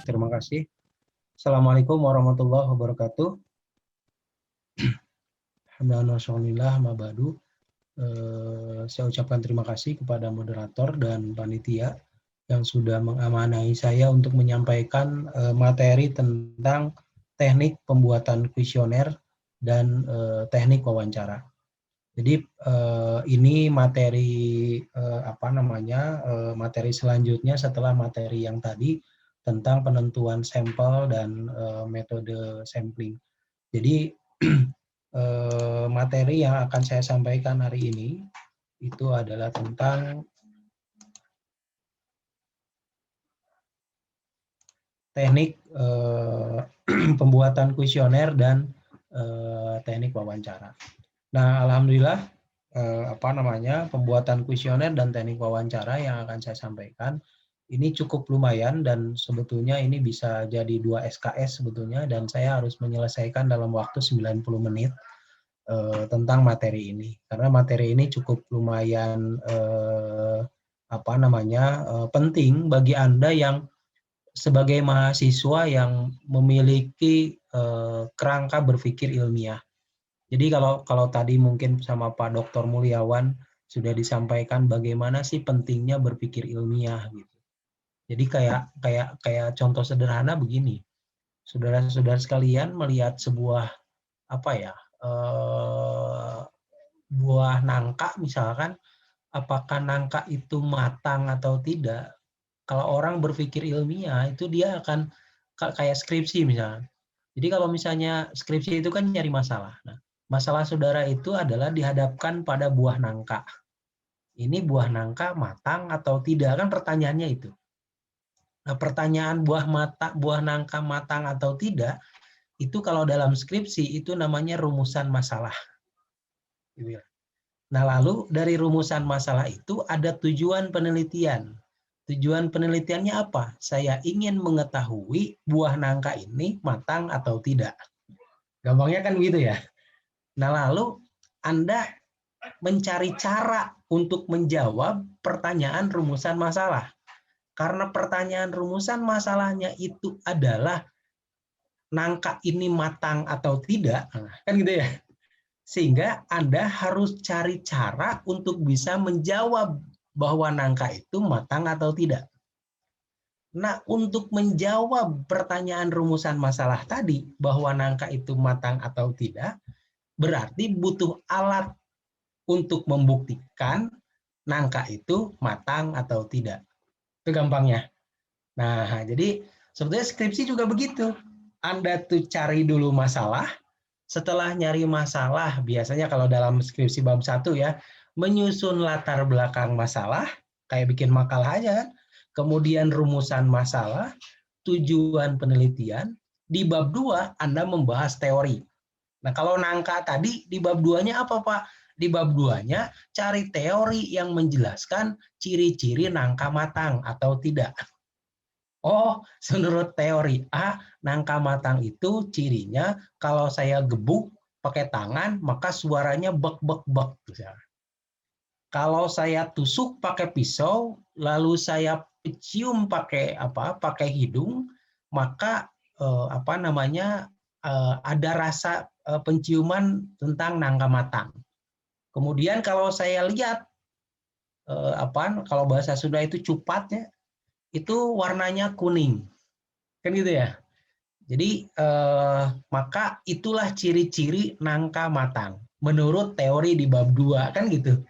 terima kasih. Assalamualaikum warahmatullahi wabarakatuh. Alhamdulillah, mabadu. Saya ucapkan terima kasih kepada moderator dan panitia yang sudah mengamanahi saya untuk menyampaikan materi tentang teknik pembuatan kuesioner dan teknik wawancara. Jadi ini materi materi selanjutnya setelah materi yang tadi tentang penentuan sampel dan metode sampling. Jadi materi yang akan saya sampaikan hari ini itu adalah tentang teknik pembuatan kuesioner dan teknik wawancara. Nah, alhamdulillah pembuatan kuesioner dan teknik wawancara yang akan saya sampaikan ini cukup lumayan dan sebetulnya ini bisa jadi 2 SKS sebetulnya, dan saya harus menyelesaikan dalam waktu 90 menit tentang materi ini. Karena materi ini cukup lumayan penting bagi Anda yang sebagai mahasiswa yang memiliki kerangka berpikir ilmiah. Jadi kalau tadi mungkin sama Pak Dr. Mulyawan sudah disampaikan bagaimana sih pentingnya berpikir ilmiah gitu. Jadi kayak contoh sederhana begini. Saudara-saudara sekalian melihat sebuah buah nangka misalkan, apakah nangka itu matang atau tidak? Kalau orang berpikir ilmiah itu dia akan kayak skripsi misalnya. Jadi kalau misalnya skripsi itu kan nyari masalah. Nah, masalah saudara itu adalah dihadapkan pada buah nangka. Ini buah nangka matang atau tidak, kan pertanyaannya itu. Nah, pertanyaan buah nangka matang atau tidak itu kalau dalam skripsi itu namanya rumusan masalah. Nah, lalu dari rumusan masalah itu ada tujuan penelitian. Tujuan penelitiannya apa? Saya ingin mengetahui buah nangka ini matang atau tidak. Gampangnya kan gitu ya. Nah, lalu Anda mencari cara untuk menjawab pertanyaan rumusan masalah. Karena pertanyaan rumusan masalahnya itu adalah nangka ini matang atau tidak, kan gitu ya. Sehingga Anda harus cari cara untuk bisa menjawab bahwa nangka itu matang atau tidak. Nah, untuk menjawab pertanyaan rumusan masalah tadi, bahwa nangka itu matang atau tidak, berarti butuh alat untuk membuktikan nangka itu matang atau tidak. Itu gampangnya. Nah, jadi sebetulnya skripsi juga begitu. Anda tuh cari dulu masalah, setelah nyari masalah, biasanya kalau dalam skripsi bab 1 ya, menyusun latar belakang masalah, kayak bikin makalah aja kan, kemudian rumusan masalah, tujuan penelitian, di bab 2 Anda membahas teori. Nah, kalau nangka tadi, di bab 2-nya apa, Pak? Di bab 2-nya cari teori yang menjelaskan ciri-ciri nangka matang atau tidak. Oh, menurut teori A, nangka matang itu cirinya kalau saya gebuk pakai tangan, maka suaranya bek-bek-bek. Kalau saya tusuk pakai pisau, lalu saya cium pakai hidung, maka ada rasa penciuman tentang nangka matang. Kemudian kalau saya lihat kalau bahasa Sunda itu cupatnya, itu warnanya kuning, kan gitu ya. Jadi maka itulah ciri-ciri nangka matang menurut teori di bab 2, kan gitu.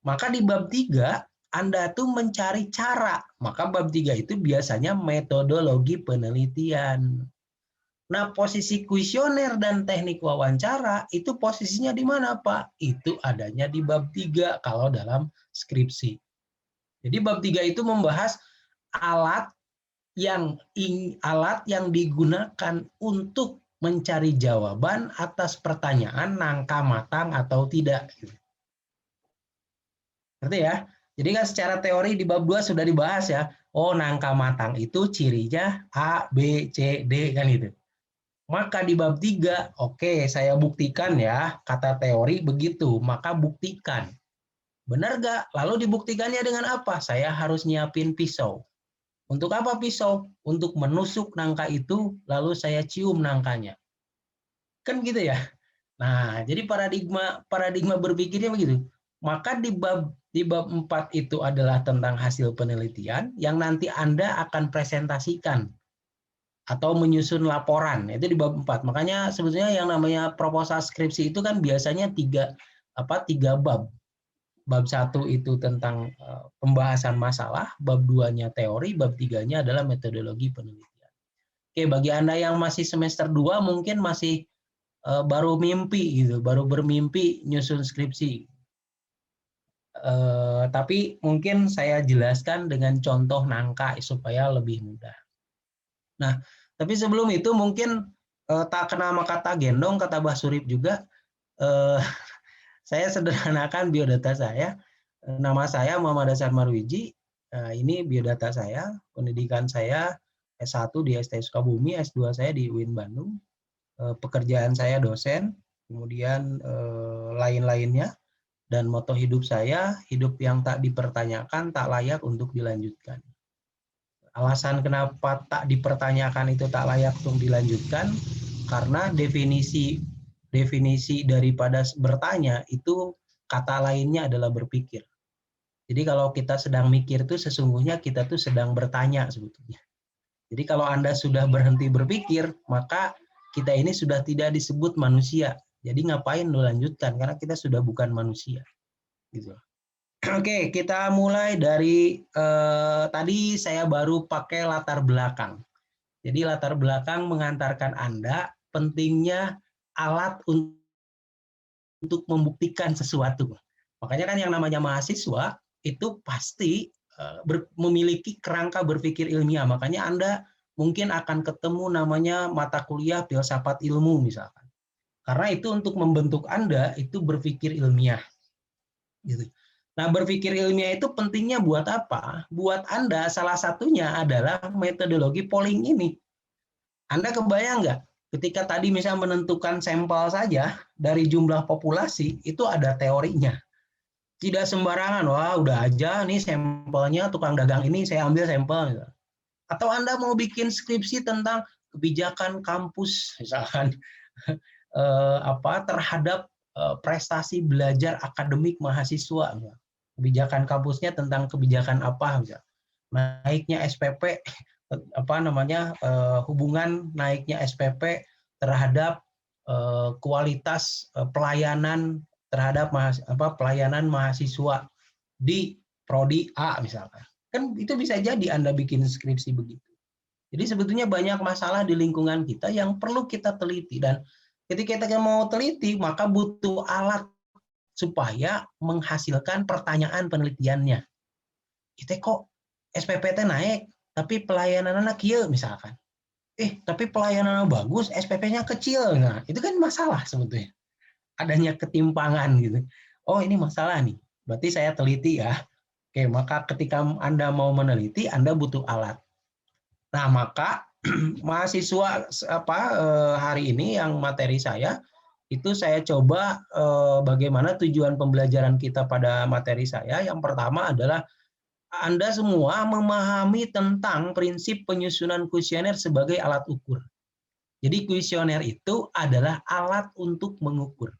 Maka di bab 3 Anda tuh mencari cara. Maka bab 3 itu biasanya metodologi penelitian. Nah, posisi kuesioner dan teknik wawancara itu posisinya di mana, Pak? Itu adanya di bab 3 kalau dalam skripsi. Jadi bab 3 itu membahas alat yang digunakan untuk mencari jawaban atas pertanyaan nangka matang atau tidak. Ngerti ya? Jadi kan secara teori di bab 2 sudah dibahas ya. Oh, nangka matang itu cirinya A, B, C, D, kan itu. Maka di bab 3, oke, saya buktikan ya, kata teori begitu, maka buktikan. Benar nggak? Lalu dibuktikannya dengan apa? Saya harus nyiapin pisau. Untuk apa pisau? Untuk menusuk nangka itu, lalu saya cium nangkanya. Kan gitu ya. Nah, jadi paradigma berpikirnya begitu. Maka di bab 4 itu adalah tentang hasil penelitian yang nanti Anda akan presentasikan atau menyusun laporan. Itu di bab 4. Makanya sebetulnya yang namanya proposal skripsi itu kan biasanya tiga bab. Bab 1 itu tentang pembahasan masalah, bab 2-nya teori, bab 3-nya adalah metodologi penelitian. Oke, bagi Anda yang masih semester 2 mungkin masih baru mimpi gitu, baru bermimpi nyusun skripsi. Tapi mungkin saya jelaskan dengan contoh nangka supaya lebih mudah. Nah, tapi sebelum itu mungkin tak kenal maka tak gendong, kata Mbah Surip juga. Saya sederhanakan biodata saya. Nama saya Muhammad Hasan Marwiji. Ini biodata saya. Pendidikan saya S1 di STI Sukabumi, S2 saya di UIN Bandung. Pekerjaan saya dosen, kemudian lain-lainnya. Dan moto hidup saya, hidup yang tak dipertanyakan, tak layak untuk dilanjutkan. Alasan kenapa tak dipertanyakan itu tak layak untuk dilanjutkan, karena definisi daripada bertanya itu kata lainnya adalah berpikir. Jadi kalau kita sedang mikir itu sesungguhnya kita tuh sedang bertanya sebetulnya. Jadi kalau Anda sudah berhenti berpikir, maka kita ini sudah tidak disebut manusia. Jadi ngapain dilanjutkan? Karena kita sudah bukan manusia. Gitu. Oke, kita mulai dari tadi saya baru pakai latar belakang. Jadi latar belakang mengantarkan Anda pentingnya alat untuk membuktikan sesuatu. Makanya kan yang namanya mahasiswa itu pasti memiliki kerangka berpikir ilmiah. Makanya Anda mungkin akan ketemu namanya mata kuliah filsafat ilmu misalkan. Karena itu untuk membentuk Anda itu berpikir ilmiah. Gitu. Nah, berpikir ilmiah itu pentingnya buat apa? Buat Anda salah satunya adalah metodologi polling ini. Anda kebayang nggak? Ketika tadi misalnya menentukan sampel saja dari jumlah populasi, itu ada teorinya. Tidak sembarangan, wah udah aja nih sampelnya tukang dagang ini saya ambil sampel. Atau Anda mau bikin skripsi tentang kebijakan kampus, misalkan terhadap prestasi belajar akademik mahasiswa. Kebijakan kampusnya tentang kebijakan apa, misalkan. Naiknya SPP, hubungan naiknya SPP terhadap kualitas pelayanan terhadap pelayanan mahasiswa di prodi A misalkan. Kan itu bisa jadi Anda bikin skripsi begitu. Jadi sebetulnya banyak masalah di lingkungan kita yang perlu kita teliti, dan ketika kita mau teliti maka butuh alat supaya menghasilkan pertanyaan penelitiannya. Itu kok SPP naik, tapi pelayanan anak kieu misalkan. Tapi pelayanan bagus, SPP-nya kecil. Nah, itu kan masalah sebetulnya. Adanya ketimpangan gitu. Oh, ini masalah nih. Berarti saya teliti ya. Oke, maka ketika Anda mau meneliti, Anda butuh alat. Nah, maka mahasiswa hari ini yang materi saya itu saya coba bagaimana tujuan pembelajaran kita pada materi saya. Yang pertama adalah Anda semua memahami tentang prinsip penyusunan kuesioner sebagai alat ukur. Jadi kuesioner itu adalah alat untuk mengukur.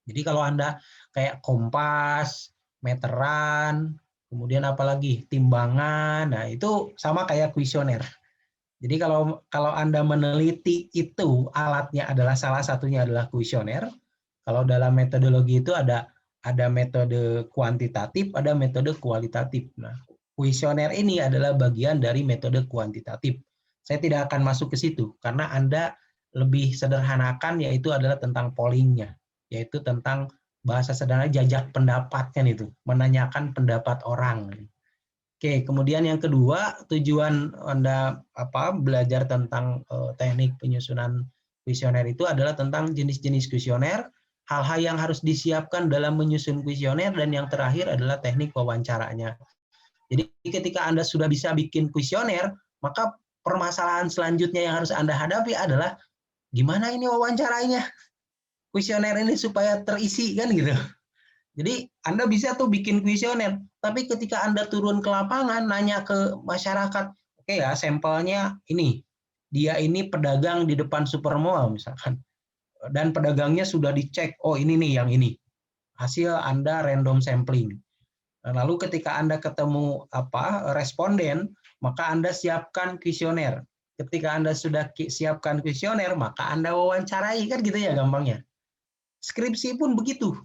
Jadi kalau Anda kayak kompas, meteran, kemudian apalagi timbangan, nah itu sama kayak kuesioner. Jadi kalau Anda meneliti itu alatnya adalah salah satunya adalah kuesioner. Kalau dalam metodologi itu ada metode kuantitatif, ada metode kualitatif. Nah, kuesioner ini adalah bagian dari metode kuantitatif. Saya tidak akan masuk ke situ karena Anda lebih sederhanakan yaitu adalah tentang pollingnya, yaitu tentang bahasa sederhana jajak pendapat kan itu, menanyakan pendapat orang. Oke, kemudian yang kedua, tujuan Anda belajar tentang teknik penyusunan kuesioner itu adalah tentang jenis-jenis kuesioner, hal-hal yang harus disiapkan dalam menyusun kuesioner, dan yang terakhir adalah teknik wawancaranya. Jadi ketika Anda sudah bisa bikin kuesioner, maka permasalahan selanjutnya yang harus Anda hadapi adalah gimana ini wawancaranya kuesioner ini supaya terisi kan gitu. Jadi Anda bisa tuh bikin kuesioner, tapi ketika Anda turun ke lapangan, nanya ke masyarakat, oke ya, sampelnya ini, dia ini pedagang di depan supermall misalkan, dan pedagangnya sudah dicek, oh ini nih yang ini, hasil Anda random sampling. Lalu ketika Anda ketemu responden, maka Anda siapkan kuesioner. Ketika Anda sudah siapkan kuesioner, maka Anda wawancarai, kan gitu ya gampangnya. Skripsi pun begitu.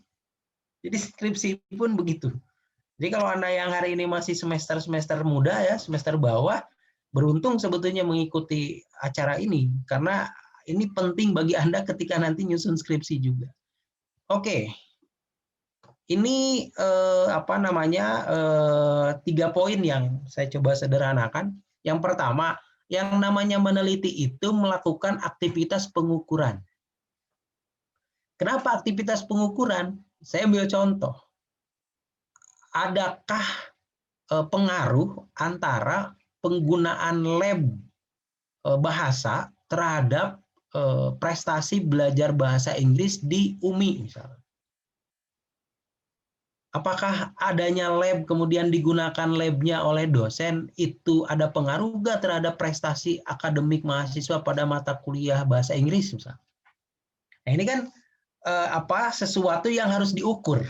Jadi skripsi pun begitu. Jadi kalau Anda yang hari ini masih semester muda ya, semester bawah, beruntung sebetulnya mengikuti acara ini karena ini penting bagi Anda ketika nanti nyusun skripsi juga. Oke. Ini 3 poin yang saya coba sederhanakan. Yang pertama, yang namanya meneliti itu melakukan aktivitas pengukuran. Kenapa aktivitas pengukuran? Saya ambil contoh. Adakah pengaruh antara penggunaan lab bahasa terhadap prestasi belajar bahasa Inggris di UMI misalnya? Apakah adanya lab kemudian digunakan labnya oleh dosen itu ada pengaruh nggak terhadap prestasi akademik mahasiswa pada mata kuliah bahasa Inggris misalnya? Nah ini kan sesuatu yang harus diukur.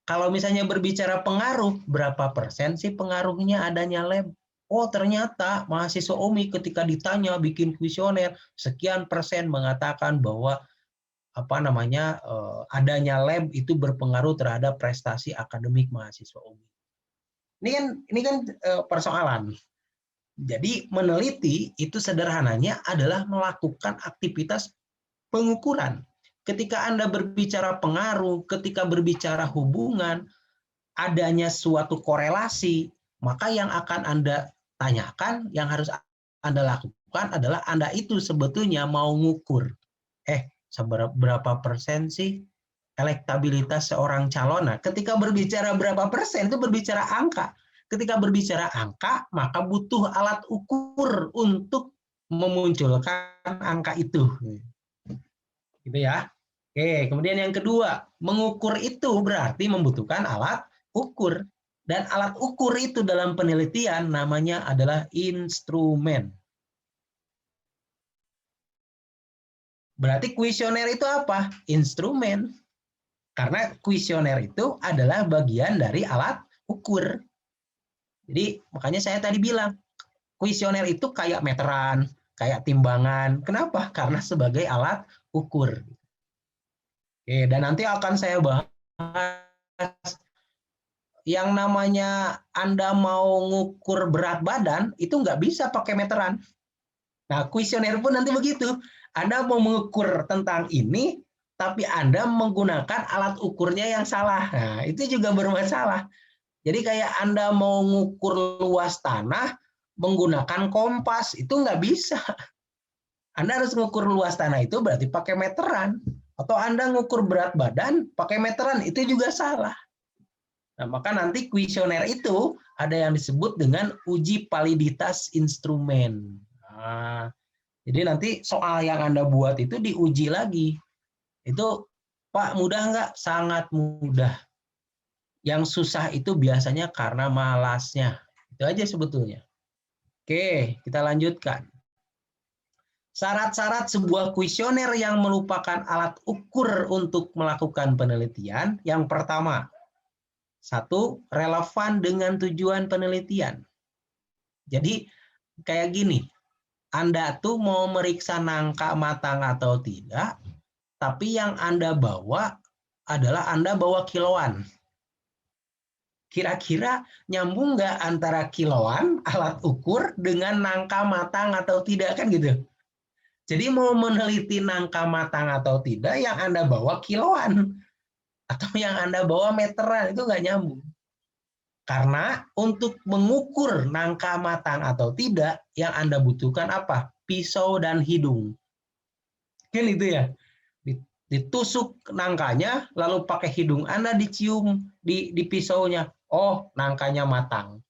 Kalau misalnya berbicara pengaruh, berapa persen sih pengaruhnya adanya lab? Oh ternyata mahasiswa UMI ketika ditanya bikin kuesioner, sekian persen mengatakan bahwa adanya lab itu berpengaruh terhadap prestasi akademik mahasiswa UMI. Ini kan persoalan. Jadi meneliti itu sederhananya adalah melakukan aktivitas pengukuran. Ketika Anda berbicara pengaruh, ketika berbicara hubungan, adanya suatu korelasi, maka yang akan Anda tanyakan, yang harus Anda lakukan adalah Anda itu sebetulnya mau ngukur. Seberapa persen sih elektabilitas seorang calon? Nah, ketika berbicara berapa persen itu berbicara angka. Ketika berbicara angka, maka butuh alat ukur untuk memunculkan angka itu. Gitu ya. Oke, kemudian yang kedua, mengukur itu berarti membutuhkan alat ukur. Dan alat ukur itu dalam penelitian namanya adalah instrumen. Berarti kuesioner itu apa? Instrumen. Karena kuesioner itu adalah bagian dari alat ukur. Jadi makanya saya tadi bilang, kuesioner itu kayak meteran, kayak timbangan. Kenapa? Karena sebagai alat ukur. Oke, dan nanti akan saya bahas yang namanya Anda mau ngukur berat badan, itu nggak bisa pakai meteran. Nah, kuesioner pun nanti begitu. Anda mau mengukur tentang ini, tapi Anda menggunakan alat ukurnya yang salah. Nah, itu juga bermasalah. Jadi kayak Anda mau mengukur luas tanah menggunakan kompas, itu nggak bisa. Anda harus mengukur luas tanah itu berarti pakai meteran. Atau Anda mengukur berat badan pakai meteran, itu juga salah. Nah, maka nanti kuesioner itu ada yang disebut dengan uji validitas instrumen. Nah, jadi nanti soal yang Anda buat itu diuji lagi. Itu, Pak, mudah nggak? Sangat mudah. Yang susah itu biasanya karena malasnya. Itu aja sebetulnya. Oke, kita lanjutkan. Syarat-syarat sebuah kuesioner yang merupakan alat ukur untuk melakukan penelitian. Yang pertama, 1, relevan dengan tujuan penelitian. Jadi, kayak gini. Anda tuh mau meriksa nangka matang atau tidak, tapi yang Anda bawa adalah Anda bawa kiloan. Kira-kira nyambung nggak antara kiloan, alat ukur, dengan nangka matang atau tidak, kan gitu. Jadi mau meneliti nangka matang atau tidak, yang Anda bawa kiloan. Atau yang Anda bawa meteran, itu nggak nyambung. Karena untuk mengukur nangka matang atau tidak, yang Anda butuhkan apa? Pisau dan hidung. Kan itu ya. Ditusuk nangkanya, lalu pakai hidung Anda dicium di pisaunya. Oh, nangkanya matang.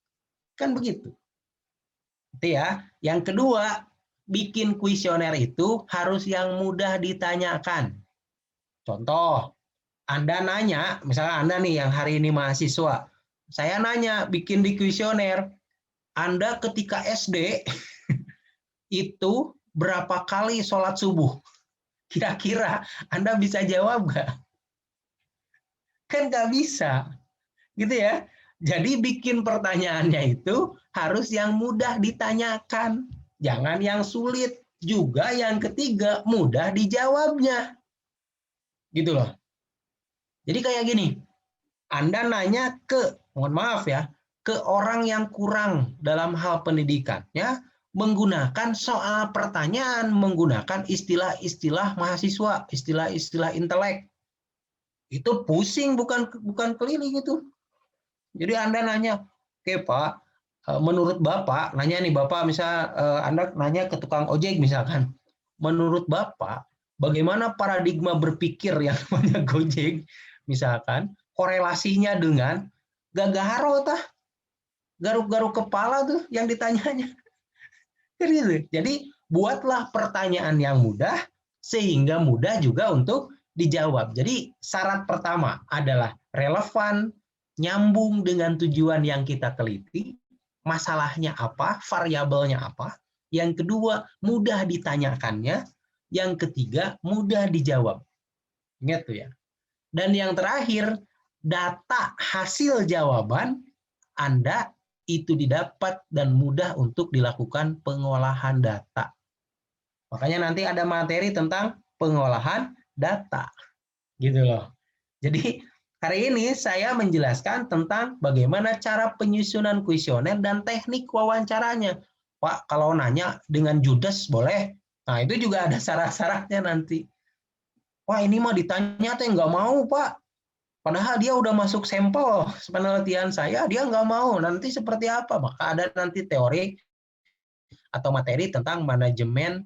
Kan begitu. Itu ya. Yang kedua, bikin kuesioner itu harus yang mudah ditanyakan. Contoh, Anda nanya, misalnya Anda nih yang hari ini mahasiswa, saya nanya, bikin di kuesioner, Anda ketika SD itu berapa kali sholat subuh? Kira-kira Anda bisa jawab nggak? Kan nggak bisa, gitu ya. Jadi bikin pertanyaannya itu harus yang mudah ditanyakan, jangan yang sulit. Juga yang ketiga, mudah dijawabnya. Gitu loh. Jadi kayak gini, Anda nanya mohon maaf ya, ke orang yang kurang dalam hal pendidikannya, menggunakan soal pertanyaan, menggunakan istilah-istilah mahasiswa, istilah-istilah intelek. Itu pusing, bukan keliling itu. Jadi Anda nanya, oke Pak, menurut Bapak, nanya nih Bapak, misal Anda nanya ke tukang ojek misalkan, menurut Bapak, bagaimana paradigma berpikir yang namanya Gojek, misalkan, korelasinya dengan gagaharo tah, garuk-garuk kepala tuh yang ditanyanya. Jadi buatlah pertanyaan yang mudah, sehingga mudah juga untuk dijawab. Jadi syarat pertama adalah relevan, nyambung dengan tujuan yang kita teliti, masalahnya apa, variabelnya apa. Yang kedua, mudah ditanyakannya. Yang ketiga, mudah dijawab. Ingat tuh ya. Dan yang terakhir, data hasil jawaban Anda itu didapat dan mudah untuk dilakukan pengolahan data. Makanya nanti ada materi tentang pengolahan data. Gitu loh. Jadi hari ini saya menjelaskan tentang bagaimana cara penyusunan kuesioner dan teknik wawancaranya. Pak, kalau nanya dengan judes boleh. Nah, itu juga ada syarat-syaratnya nanti. Wah, ini mah ditanya tuh nggak mau, Pak. Padahal dia udah masuk sampel penelitian saya, dia nggak mau. Nanti seperti apa? Maka ada nanti teori atau materi tentang manajemen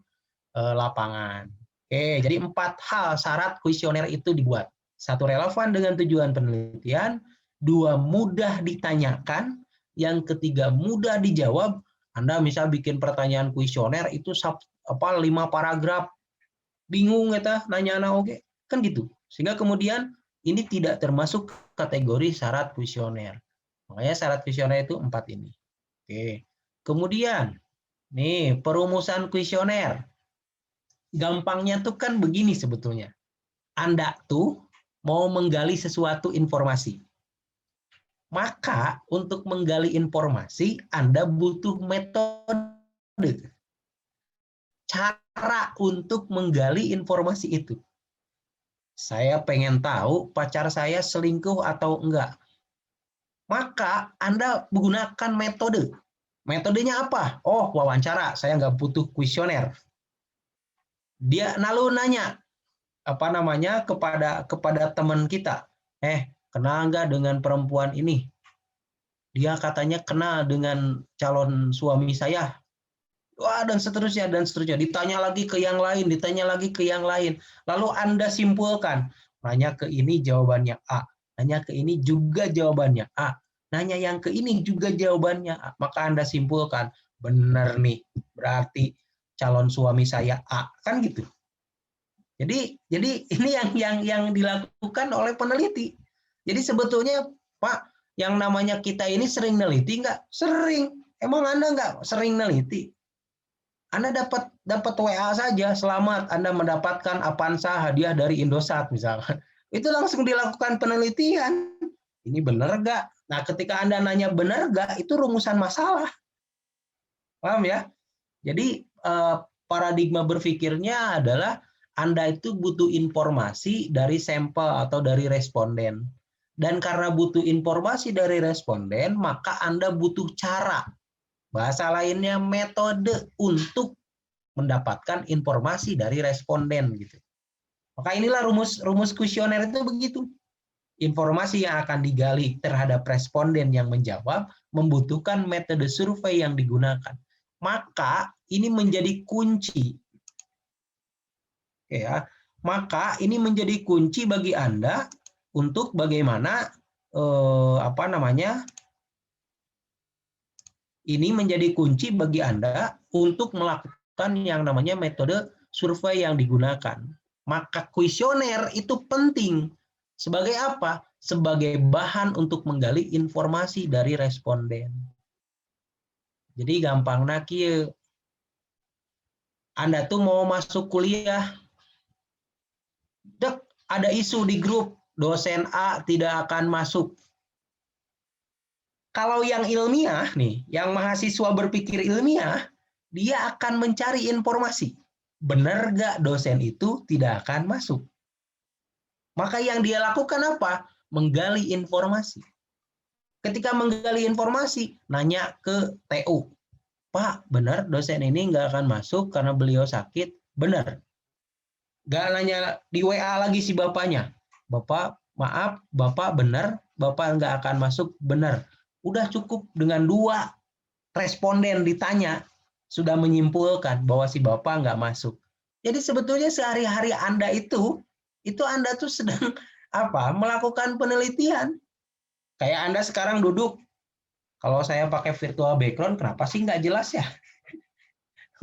lapangan. Oke, jadi 4 hal syarat kuesioner itu dibuat. 1, relevan dengan tujuan penelitian. 2, mudah ditanyakan. Yang ketiga, mudah dijawab. Anda misal bikin pertanyaan kuesioner itu 5 paragraf. Bingung ya, nanya anak oke. Kan gitu. Sehingga kemudian ini tidak termasuk kategori syarat kuesioner. Makanya syarat kuesioner itu 4 ini. Oke. Kemudian, nih perumusan kuesioner. Gampangnya tuh kan begini sebetulnya. Anda tuh mau menggali sesuatu informasi. Maka untuk menggali informasi, Anda butuh metode. Cara untuk menggali informasi itu. Saya pengen tahu pacar saya selingkuh atau enggak. Maka Anda menggunakan metode. Metodenya apa? Oh, wawancara. Saya nggak butuh kuesioner. Dia lalu nanya, kepada teman kita, kenal nggak dengan perempuan ini? Dia katanya kenal dengan calon suami saya. Wah, dan seterusnya. Ditanya lagi ke yang lain, ditanya lagi ke yang lain. Lalu Anda simpulkan, nanya ke ini jawabannya A, nanya ke ini juga jawabannya A, nanya yang ke ini juga jawabannya A. Maka Anda simpulkan, benar nih, berarti calon suami saya A, kan gitu. Jadi ini yang dilakukan oleh peneliti. Jadi sebetulnya Pak, yang namanya kita ini sering neliti nggak? Sering. Emang Anda nggak sering neliti? Anda dapat WA saja, selamat Anda mendapatkan Avanza hadiah dari Indosat misalkan. Itu langsung dilakukan penelitian. Ini benar nggak? Nah, ketika Anda nanya benar nggak, itu rumusan masalah. Paham ya? Jadi paradigma berpikirnya adalah Anda itu butuh informasi dari sampel atau dari responden. Dan karena butuh informasi dari responden, maka Anda butuh cara. Bahasa lainnya metode untuk mendapatkan informasi dari responden gitu. Maka inilah rumus kuesioner itu begitu. Informasi yang akan digali terhadap responden yang menjawab membutuhkan metode survei yang digunakan. Maka ini menjadi kunci. Ya, maka ini menjadi kunci bagi Anda untuk bagaimana ini menjadi kunci bagi Anda untuk melakukan yang namanya metode survei yang digunakan. Maka kuesioner itu penting Sebagai apa? Sebagai bahan untuk menggali informasi dari responden. Jadi gampang kieu. Anda tuh mau masuk kuliah, dek, ada isu di grup, dosen A tidak akan masuk. Kalau yang ilmiah nih, yang mahasiswa berpikir ilmiah, dia akan mencari informasi. Benar nggak dosen itu tidak akan masuk? Maka yang dia lakukan apa? Menggali informasi. Ketika menggali informasi, nanya ke TU. Pak, benar dosen ini nggak akan masuk karena beliau sakit? Benar. Nggak nanya di WA lagi si bapaknya. Bapak, maaf, Bapak benar, Bapak nggak akan masuk? Benar. Udah cukup dengan 2 responden ditanya, sudah menyimpulkan bahwa si Bapak nggak masuk. Jadi sebetulnya sehari-hari Anda itu Anda tuh sedang melakukan penelitian. Kayak Anda sekarang duduk, kalau saya pakai virtual background, kenapa sih nggak jelas ya?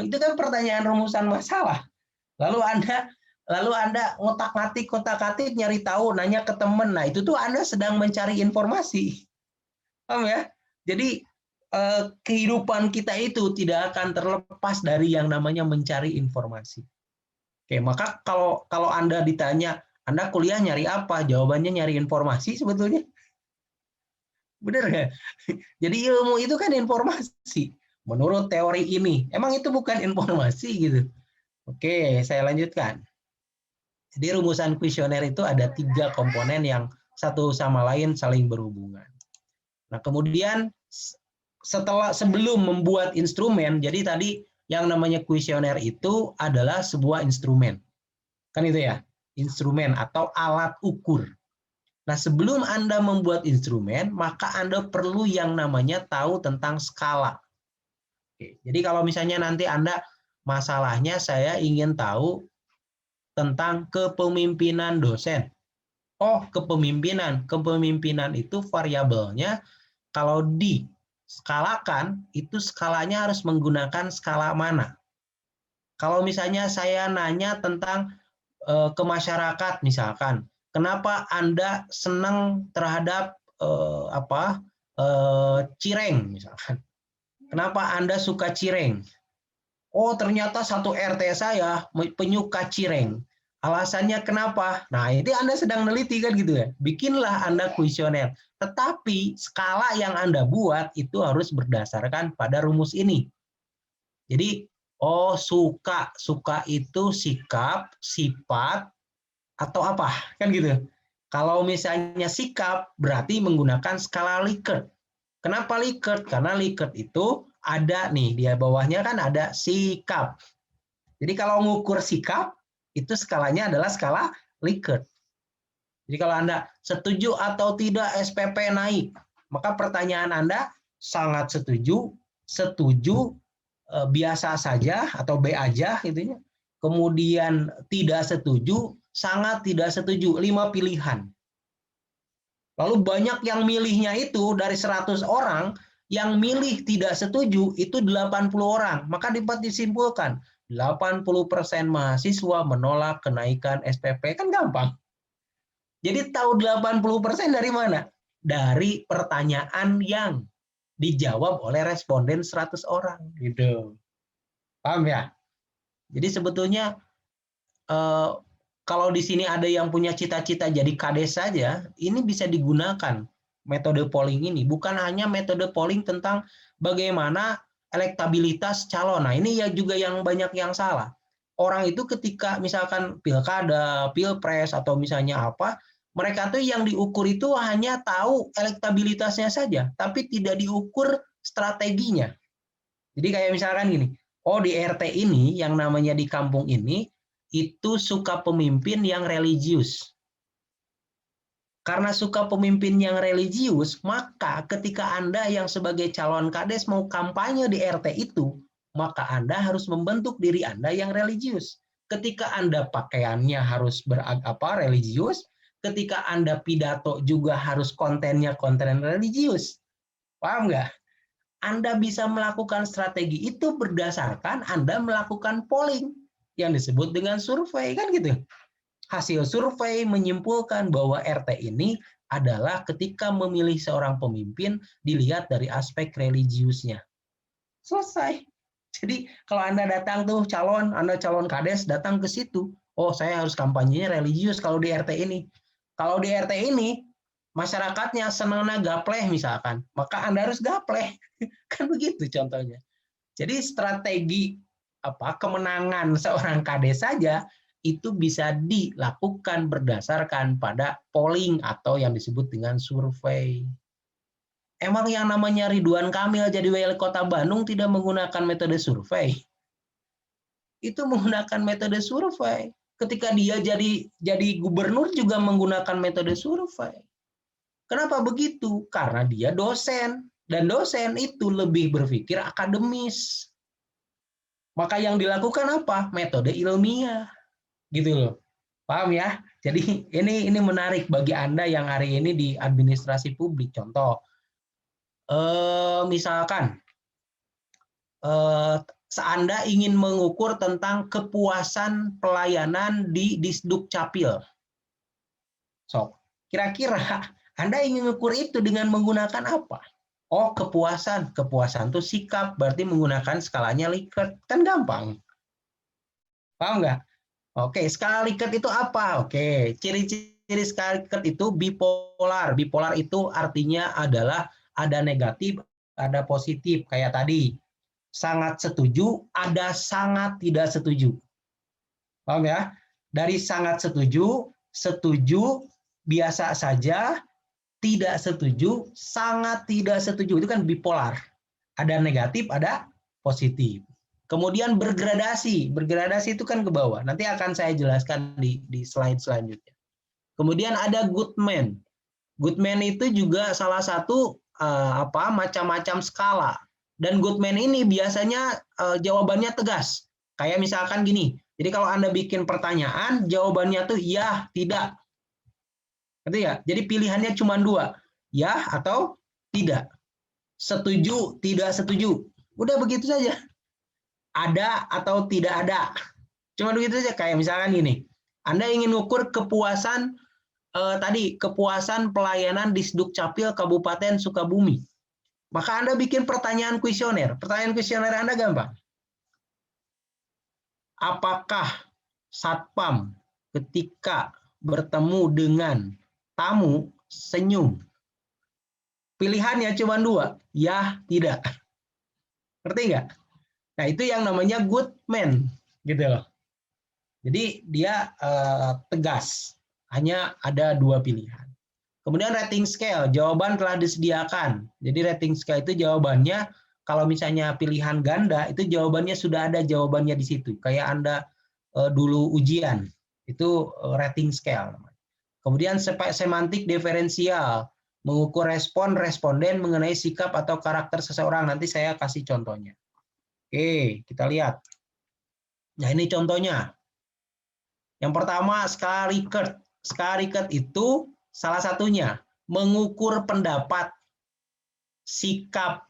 Itu kan pertanyaan rumusan masalah. Lalu Anda ngotak-ngatik nyari tahu, nanya ke teman. Nah, itu tuh Anda sedang mencari informasi. Paham ya? Jadi kehidupan kita itu tidak akan terlepas dari yang namanya mencari informasi. Oke, maka kalau Anda ditanya, Anda kuliah nyari apa? Jawabannya nyari informasi sebetulnya. Benar nggak? Jadi ilmu itu kan informasi. Menurut teori ini, emang itu bukan informasi gitu. Oke, saya lanjutkan. Jadi rumusan kuesioner itu ada 3 komponen yang satu sama lain saling berhubungan. Nah, kemudian sebelum membuat instrumen, jadi tadi yang namanya kuesioner itu adalah sebuah instrumen. Kan itu ya, instrumen atau alat ukur. Nah, sebelum Anda membuat instrumen, maka Anda perlu yang namanya tahu tentang skala. Oke, jadi kalau misalnya nanti Anda masalahnya saya ingin tahu tentang kepemimpinan dosen. Oh, kepemimpinan. Kepemimpinan itu variabelnya kalau diskalakan, itu skalanya harus menggunakan skala mana. Kalau misalnya saya nanya tentang ke masyarakat misalkan, kenapa Anda senang terhadap cireng misalkan? Kenapa Anda suka cireng? Oh, ternyata satu RT saya penyuka cireng. Alasannya kenapa? Nah, itu Anda sedang neliti kan gitu ya. Bikinlah Anda kuesioner. Tetapi skala yang Anda buat itu harus berdasarkan pada rumus ini. Jadi, oh suka. Suka itu sikap, sifat, atau apa? Kan gitu. Kalau misalnya sikap, berarti menggunakan skala Likert. Kenapa Likert? Karena Likert itu ada nih, di bawahnya kan ada sikap. Jadi kalau ngukur sikap, itu skalanya adalah skala Likert. Jadi kalau Anda setuju atau tidak SPP naik, maka pertanyaan Anda sangat setuju, biasa saja atau B aja gitu ya. Kemudian tidak setuju, sangat tidak setuju, 5 pilihan. Lalu banyak yang milihnya itu dari 100 orang, yang milih tidak setuju itu 80 orang. Maka dapat disimpulkan 80% mahasiswa menolak kenaikan SPP. Kan gampang. Jadi tahu 80% dari mana? Dari pertanyaan yang dijawab oleh responden 100 orang gitu. Paham ya? Jadi sebetulnya kalau di sini ada yang punya cita-cita jadi kades saja, ini bisa digunakan metode polling ini. Bukan hanya metode polling tentang bagaimana elektabilitas calon. Nah, ini ya juga yang banyak yang salah. Orang itu ketika misalkan pilkada, pilpres, atau misalnya apa, mereka tuh yang diukur itu hanya tahu elektabilitasnya saja, tapi tidak diukur strateginya. Jadi kayak misalkan gini, oh di RT ini yang namanya di kampung ini, itu suka pemimpin yang religius. Karena suka pemimpin yang religius, maka ketika Anda yang sebagai calon kades mau kampanye di RT itu, maka Anda harus membentuk diri Anda yang religius. Ketika Anda pakaiannya harus religius, ketika Anda pidato juga harus kontennya konten religius. Paham nggak? Anda bisa melakukan strategi itu berdasarkan Anda melakukan polling yang disebut dengan survei, kan gitu. hasil survei menyimpulkan bahwa RT ini adalah ketika memilih seorang pemimpin dilihat dari aspek religiusnya. Selesai. Jadi kalau Anda datang tuh Anda calon kades datang ke situ, oh saya harus kampanyenya religius kalau di RT ini. Kalau di RT ini masyarakatnya senangnya gapleh misalkan, maka Anda harus gapleh. Kan begitu contohnya. Jadi strategi kemenangan seorang kades saja itu bisa dilakukan berdasarkan pada polling atau yang disebut dengan survei. Emang yang namanya Ridwan Kamil jadi wali kota Bandung tidak menggunakan metode survei? Itu menggunakan metode survei. Ketika dia jadi gubernur juga menggunakan metode survei. Kenapa begitu? Karena dia dosen. Dan dosen itu lebih berpikir akademis. Maka yang dilakukan apa? Metode ilmiah. Gitu loh. Paham ya? Jadi ini menarik bagi Anda yang hari ini di administrasi publik. Contoh, misalkan Anda ingin mengukur tentang kepuasan pelayanan di Disduk Capil. So, kira-kira Anda ingin mengukur itu dengan menggunakan apa? Oh, kepuasan. Kepuasan itu sikap, berarti menggunakan skalanya Likert. Kan gampang. Paham nggak? Oke, skala Likert itu apa? Oke, ciri-ciri skala Likert itu bipolar. Bipolar itu artinya adalah ada negatif, ada positif. Kayak tadi, sangat setuju, ada sangat tidak setuju. Paham ya? Dari sangat setuju, setuju, biasa saja, tidak setuju, sangat tidak setuju. Itu kan bipolar. Ada negatif, ada positif. Kemudian bergradasi. Bergradasi itu kan ke bawah. Nanti akan saya jelaskan di slide selanjutnya. Kemudian ada Goodman. Goodman itu juga salah satu macam-macam skala. Dan Goodman ini biasanya jawabannya tegas. Kayak misalkan gini. Jadi kalau Anda bikin pertanyaan, jawabannya tuh ya, tidak. Ngerti ya? Jadi pilihannya cuma 2. Ya atau tidak. Setuju, tidak setuju. Udah begitu saja. Ada atau tidak ada. Cuma begitu saja. Kayak misalkan gini. Anda ingin ukur kepuasan kepuasan pelayanan Disduk Capil Kabupaten Sukabumi. Maka Anda bikin pertanyaan kuesioner. Pertanyaan kuesioner Anda gampang. Apakah Satpam ketika bertemu dengan tamu senyum? Pilihannya cuma 2, ya, tidak. Ngerti nggak? Nah, itu yang namanya Goodman, gitu loh. Jadi dia tegas, hanya ada 2 pilihan. Kemudian rating scale, jawaban telah disediakan. Jadi rating scale itu jawabannya, kalau misalnya pilihan ganda, itu jawabannya sudah ada jawabannya di situ. Kayak Anda dulu ujian, itu rating scale. Kemudian semantik diferensial, mengukur respon responden mengenai sikap atau karakter seseorang. Nanti saya kasih contohnya. Oke, kita lihat. Nah, ini contohnya. Yang pertama, skala Likert. Skala Likert itu salah satunya mengukur pendapat, sikap,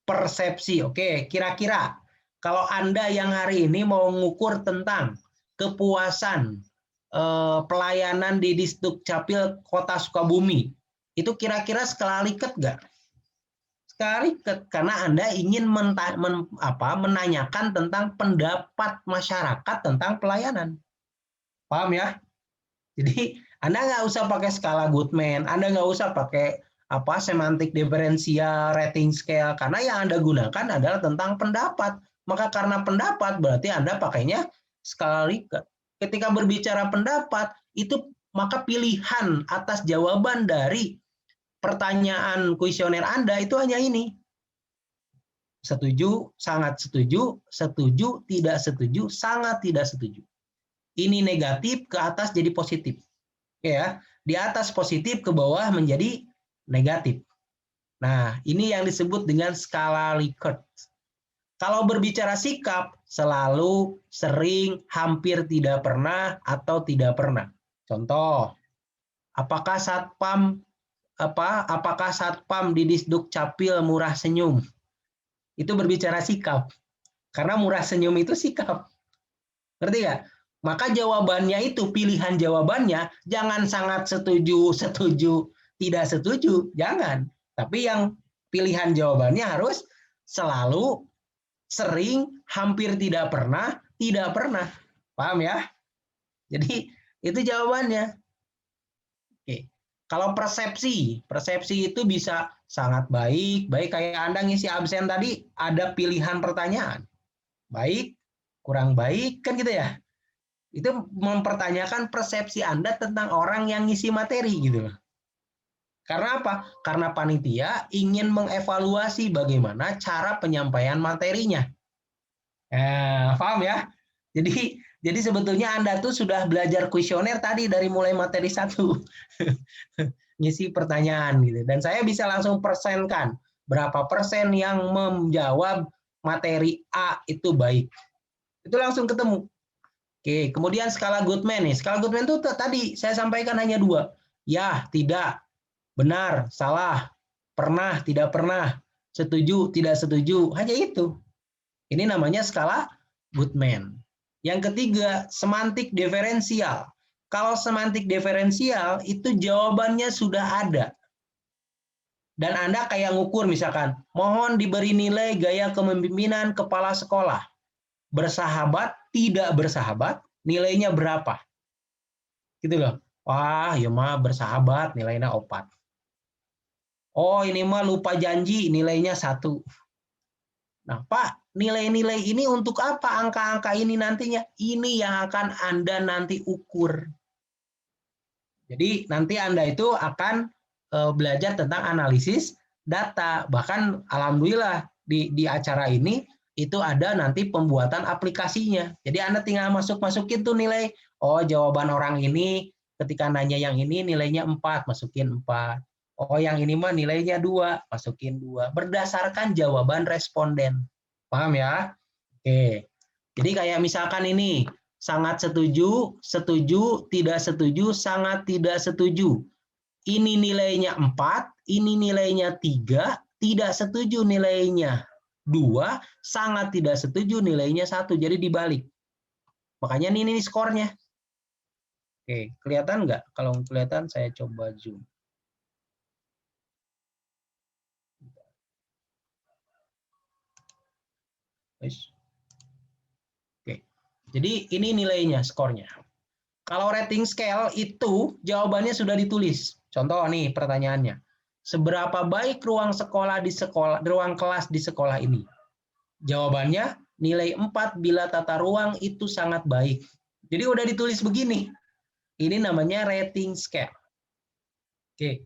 persepsi. Oke, kira-kira kalau Anda yang hari ini mau mengukur tentang kepuasan pelayanan di Disduk Capil Kota Sukabumi, itu kira-kira skala Likert nggak? Skala Likert, karena Anda ingin menanyakan tentang pendapat masyarakat tentang pelayanan. Paham ya? Jadi Anda nggak usah pakai skala Goodman, Anda nggak usah pakai semantik diferensial, rating scale, karena yang Anda gunakan adalah tentang pendapat. Maka karena pendapat berarti Anda pakainya skala Likert. Ketika berbicara pendapat, itu maka pilihan atas jawaban dari pertanyaan kuesioner Anda itu hanya ini. Setuju, sangat setuju, setuju, tidak setuju, sangat tidak setuju. Ini negatif, ke atas jadi positif. Ya, di atas positif, ke bawah menjadi negatif. Nah, ini yang disebut dengan skala Likert. Kalau berbicara sikap, selalu, sering, hampir tidak pernah, atau tidak pernah. Contoh, apakah Satpam di Disduk Capil murah senyum? Itu berbicara sikap. Karena murah senyum itu sikap. Ngerti nggak? Maka jawabannya itu, pilihan jawabannya, jangan sangat setuju, setuju, tidak setuju, jangan. Tapi yang pilihan jawabannya harus selalu, sering, hampir tidak pernah, tidak pernah. Paham ya? Jadi itu jawabannya. Oke. Kalau persepsi, persepsi itu bisa sangat baik, baik kayak Anda ngisi absen tadi, ada pilihan pertanyaan. Baik, kurang baik, kan gitu ya. Itu mempertanyakan persepsi Anda tentang orang yang ngisi materi gitu. Karena apa? Karena panitia ingin mengevaluasi bagaimana cara penyampaian materinya. Paham ya? Jadi sebetulnya Anda tuh sudah belajar kuesioner tadi dari mulai materi 1. Ngisi pertanyaan gitu. Dan saya bisa langsung persenkan berapa persen yang menjawab materi A itu baik. Itu langsung ketemu. Oke, kemudian skala Goodman nih. Skala Goodman itu tadi saya sampaikan hanya 2. Ya, tidak, benar, salah, pernah, tidak pernah, setuju, tidak setuju. Hanya itu. Ini namanya skala Goodman. Yang ketiga, semantik diferensial. Kalau semantik diferensial itu jawabannya sudah ada. Dan Anda kayak ngukur misalkan, mohon diberi nilai gaya kepemimpinan kepala sekolah. Bersahabat, tidak bersahabat, nilainya berapa? Gitu loh. Wah, ya mah bersahabat, nilainya 4. Oh, ini mah lupa janji, nilainya 1. Nah, Pak, nilai-nilai ini untuk apa? Angka-angka ini nantinya? Ini yang akan Anda nanti ukur. Jadi, nanti Anda itu akan belajar tentang analisis data. Bahkan, alhamdulillah, di acara ini, itu ada nanti pembuatan aplikasinya. Jadi Anda tinggal masukin tuh nilai, oh jawaban orang ini ketika nanya yang ini nilainya 4, masukin 4. Oh yang ini mah nilainya 2, masukin 2. Berdasarkan jawaban responden. Paham ya? Oke. Jadi kayak misalkan ini, sangat setuju, setuju, tidak setuju, sangat tidak setuju. Ini nilainya 4, ini nilainya 3, tidak setuju nilainya 2, sangat tidak setuju nilainya 1, jadi dibalik. Makanya ini skornya. Oke, kelihatan nggak? Kalau kelihatan saya coba zoom. Oke, jadi ini nilainya, skornya. Kalau rating scale itu jawabannya sudah ditulis. Contoh nih pertanyaannya. Seberapa baik ruang kelas di sekolah ini? Jawabannya nilai 4 bila tata ruang itu sangat baik. Jadi udah ditulis begini. Ini namanya rating scale. Oke.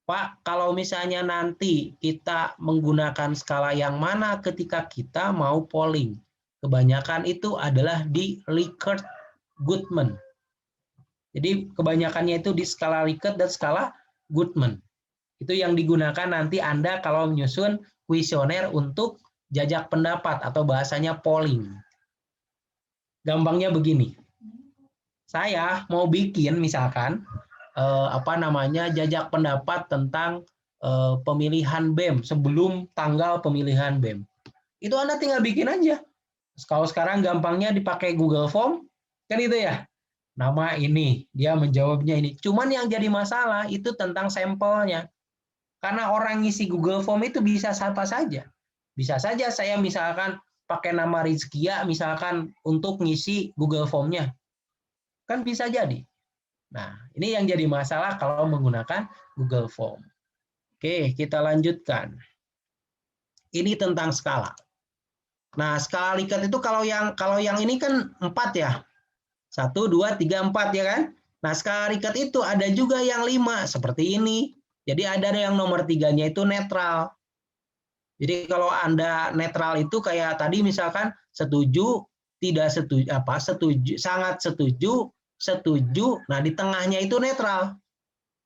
Pak, kalau misalnya nanti kita menggunakan skala yang mana ketika kita mau polling? Kebanyakan itu adalah di Likert-Goodman. Jadi kebanyakannya itu di skala Likert dan skala Goodman. Itu yang digunakan nanti Anda kalau menyusun kuesioner untuk jajak pendapat atau bahasanya polling. Gampangnya begini. Saya mau bikin misalkan jajak pendapat tentang pemilihan BEM sebelum tanggal pemilihan BEM. Itu Anda tinggal bikin aja. Kalau sekarang gampangnya dipakai Google Form, kan itu ya. Nama ini, dia menjawabnya ini. Cuman yang jadi masalah itu tentang sampelnya. Karena orang ngisi Google Form itu bisa siapa saja. Bisa saja saya misalkan pakai nama Rizkia misalkan untuk ngisi Google Form-nya. Kan bisa jadi. Nah, ini yang jadi masalah kalau menggunakan Google Form. Oke, kita lanjutkan. Ini tentang skala. Nah, skala Likert itu kalau yang ini kan 4 ya. 1, 2, 3, 4 ya kan? Nah, skala Likert itu ada juga yang 5 seperti ini. Jadi ada yang nomor 3-nya itu netral. Jadi kalau Anda netral itu kayak tadi misalkan setuju, tidak setuju, setuju, sangat setuju, setuju. Nah, di tengahnya itu netral.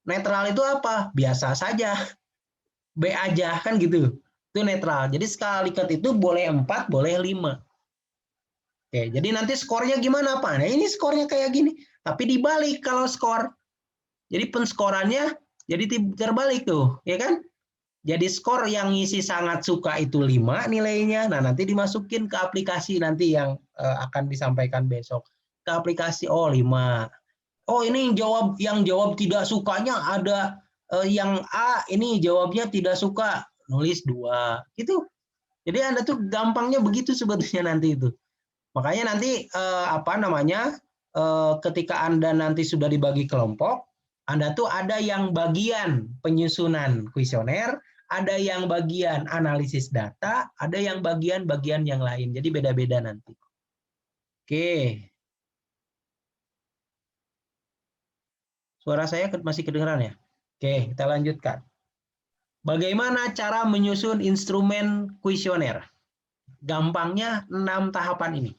Netral itu apa? Biasa saja. B aja kan gitu. Itu netral. Jadi skala Likert itu boleh 4, boleh 5. Oke, jadi nanti skornya gimana, Pak? Nah, ini skornya kayak gini. Tapi dibalik kalau skor. Jadi penskorannya jadi terbalik tuh, ya kan? Jadi skor yang ngisi sangat suka itu 5 nilainya. Nah, nanti dimasukin ke aplikasi nanti yang akan disampaikan besok. ke aplikasi, oh 5. Oh ini yang jawab tidak sukanya ada yang A, ini jawabnya tidak suka, nulis 2. Gitu. Jadi Anda tuh gampangnya begitu sebetulnya nanti itu. Makanya nanti ketika Anda nanti sudah dibagi kelompok, Anda tuh ada yang bagian penyusunan kuesioner, ada yang bagian analisis data, ada yang bagian-bagian yang lain. Jadi beda-beda nanti. Oke. Suara saya masih kedengaran ya? Oke, kita lanjutkan. Bagaimana cara menyusun instrumen kuesioner? Gampangnya 6 tahapan ini.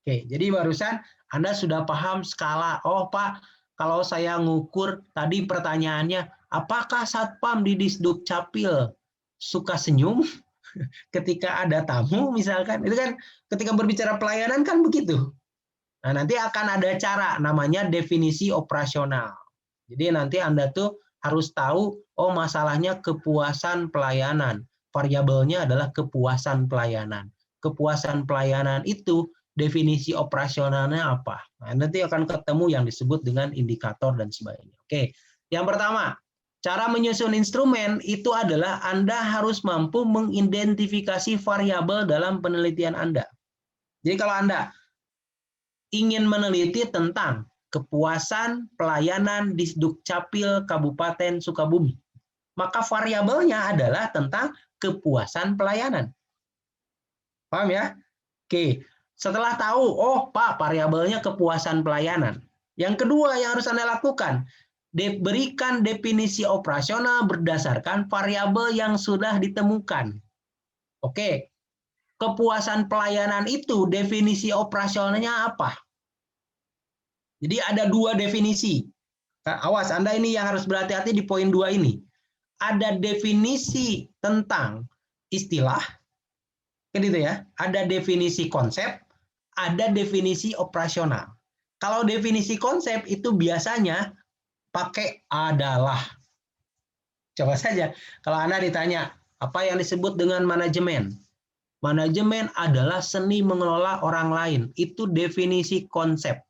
Oke, jadi barusan Anda sudah paham skala. Oh Pak, kalau saya ngukur tadi pertanyaannya, apakah Satpam di Disduk Capil suka senyum ketika ada tamu misalkan? Itu kan ketika berbicara pelayanan kan begitu. Nah, nanti akan ada cara namanya definisi operasional. Jadi nanti Anda tuh harus tahu, oh masalahnya kepuasan pelayanan. Variabelnya adalah kepuasan pelayanan. Kepuasan pelayanan itu definisi operasionalnya apa? Nah, nanti akan ketemu yang disebut dengan indikator dan sebagainya. Oke, yang pertama, cara menyusun instrumen itu adalah Anda harus mampu mengidentifikasi variabel dalam penelitian Anda. Jadi kalau Anda ingin meneliti tentang kepuasan pelayanan Disduk Capil Kabupaten Sukabumi, maka variabelnya adalah tentang kepuasan pelayanan. Paham ya? Oke, setelah tahu, oh Pak, variabelnya kepuasan pelayanan. Yang kedua yang harus Anda lakukan, berikan definisi operasional berdasarkan variabel yang sudah ditemukan. Oke, kepuasan pelayanan itu definisi operasionalnya apa? Jadi ada 2 definisi. Awas, Anda ini yang harus berhati-hati di poin 2 ini. Ada definisi tentang istilah, kan gitu ya. Ada definisi konsep, ada definisi operasional. Kalau definisi konsep itu biasanya pakai adalah. Coba saja, kalau Anda ditanya, apa yang disebut dengan manajemen? Manajemen adalah seni mengelola orang lain. Itu definisi konsep.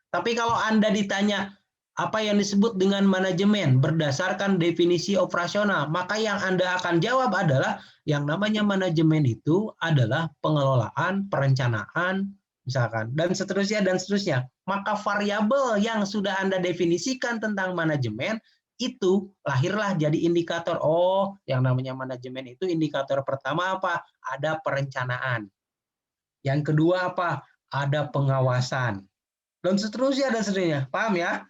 Tapi kalau Anda ditanya apa yang disebut dengan manajemen berdasarkan definisi operasional, maka yang Anda akan jawab adalah yang namanya manajemen itu adalah pengelolaan, perencanaan, misalkan, dan seterusnya. Maka variabel yang sudah Anda definisikan tentang manajemen itu lahirlah jadi indikator. Oh, yang namanya manajemen itu indikator pertama apa? Ada perencanaan. Yang kedua apa? Ada pengawasan. Dan seterusnya. Paham ya?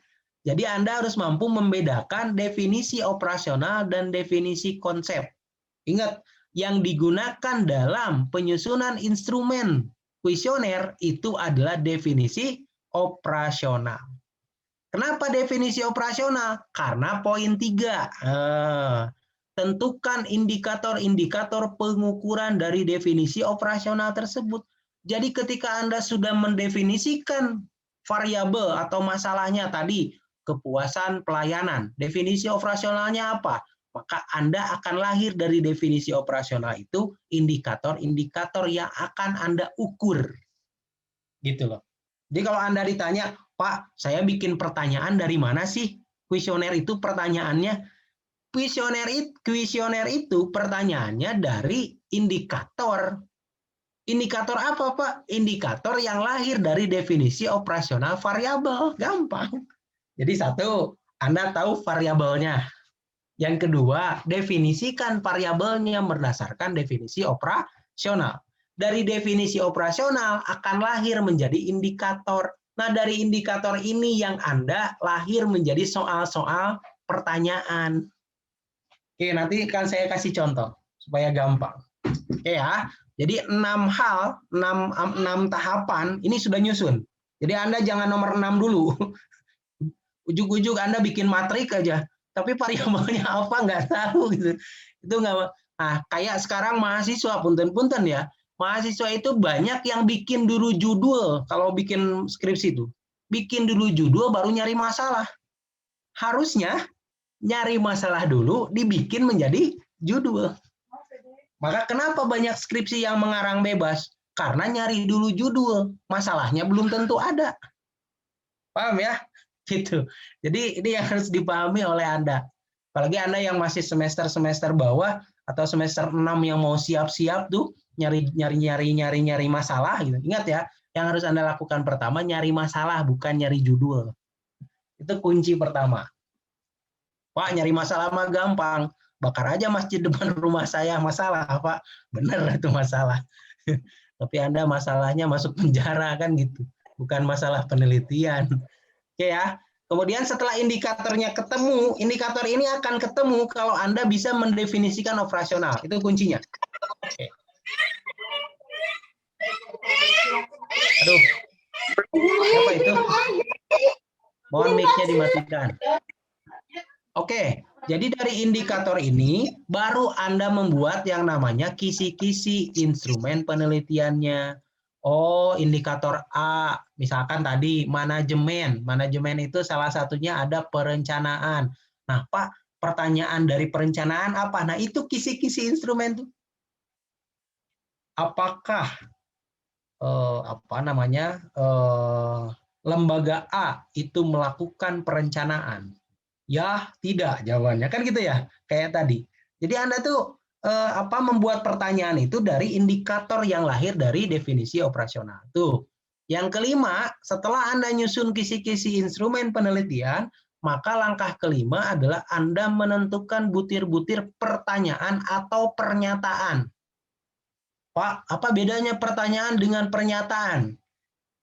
Jadi Anda harus mampu membedakan definisi operasional dan definisi konsep. Ingat, yang digunakan dalam penyusunan instrumen kuesioner itu adalah definisi operasional. Kenapa definisi operasional? Karena poin 3. Tentukan indikator-indikator pengukuran dari definisi operasional tersebut. Jadi ketika Anda sudah mendefinisikan variabel atau masalahnya tadi, kepuasan pelayanan, definisi operasionalnya apa? Maka Anda akan lahir dari definisi operasional itu indikator-indikator yang akan Anda ukur. Gitu loh. Jadi kalau Anda ditanya, Pak, saya bikin pertanyaan dari mana sih? Kuesioner itu pertanyaannya. Kuesioner itu pertanyaannya dari indikator. Indikator apa, Pak? Indikator yang lahir dari definisi operasional variabel. Gampang. Jadi 1, Anda tahu variabelnya. Yang kedua, definisikan variabelnya berdasarkan definisi operasional. Dari definisi operasional akan lahir menjadi indikator. Nah, dari indikator ini yang Anda lahir menjadi soal-soal pertanyaan. Oke, nanti akan saya kasih contoh supaya gampang. Oke ya. Jadi 6 tahapan ini sudah nyusun. Jadi Anda jangan nomor 6 dulu. Ujuk-ujuk Anda bikin matrik aja, tapi variabelnya apa nggak tahu gitu. Itu nggak. Nah, kayak sekarang mahasiswa punten-punten ya. Mahasiswa itu banyak yang bikin dulu judul kalau bikin skripsi itu. Bikin dulu judul baru nyari masalah. Harusnya nyari masalah dulu dibikin menjadi judul. Maka kenapa banyak skripsi yang mengarang bebas? Karena nyari dulu judul, masalahnya belum tentu ada. Paham ya? Gitu. Jadi ini yang harus dipahami oleh Anda. Apalagi Anda yang masih semester bawah atau semester 6 yang mau siap-siap tuh nyari masalah gitu. Ingat ya, yang harus Anda lakukan pertama nyari masalah, bukan nyari judul. Itu kunci pertama. Pak, nyari masalah mah gampang. Bakar aja masjid depan rumah saya, masalah, Pak. Benar itu masalah. Tapi Anda masalahnya masuk penjara kan gitu. Bukan masalah penelitian. Oke ya. Kemudian setelah indikatornya ketemu, indikator ini akan ketemu kalau Anda bisa mendefinisikan operasional. Itu kuncinya. Oke. Aduh. Apa itu? Mohon mic-nya dimatikan. Oke, jadi dari indikator ini baru Anda membuat yang namanya kisi-kisi instrumen penelitiannya. Oh, indikator A, misalkan tadi manajemen. Manajemen itu salah satunya ada perencanaan. Nah, Pak, pertanyaan dari perencanaan apa? Nah, itu kisi-kisi instrumen tuh. Apakah lembaga A itu melakukan perencanaan? Ya, tidak jawabannya. Kan gitu ya, kayak tadi. Jadi Anda tuh membuat pertanyaan itu dari indikator yang lahir dari definisi operasional. Tuh. Yang kelima, setelah Anda nyusun kisi-kisi instrumen penelitian, maka langkah kelima adalah Anda menentukan butir-butir pertanyaan atau pernyataan. Pak, apa bedanya pertanyaan dengan pernyataan?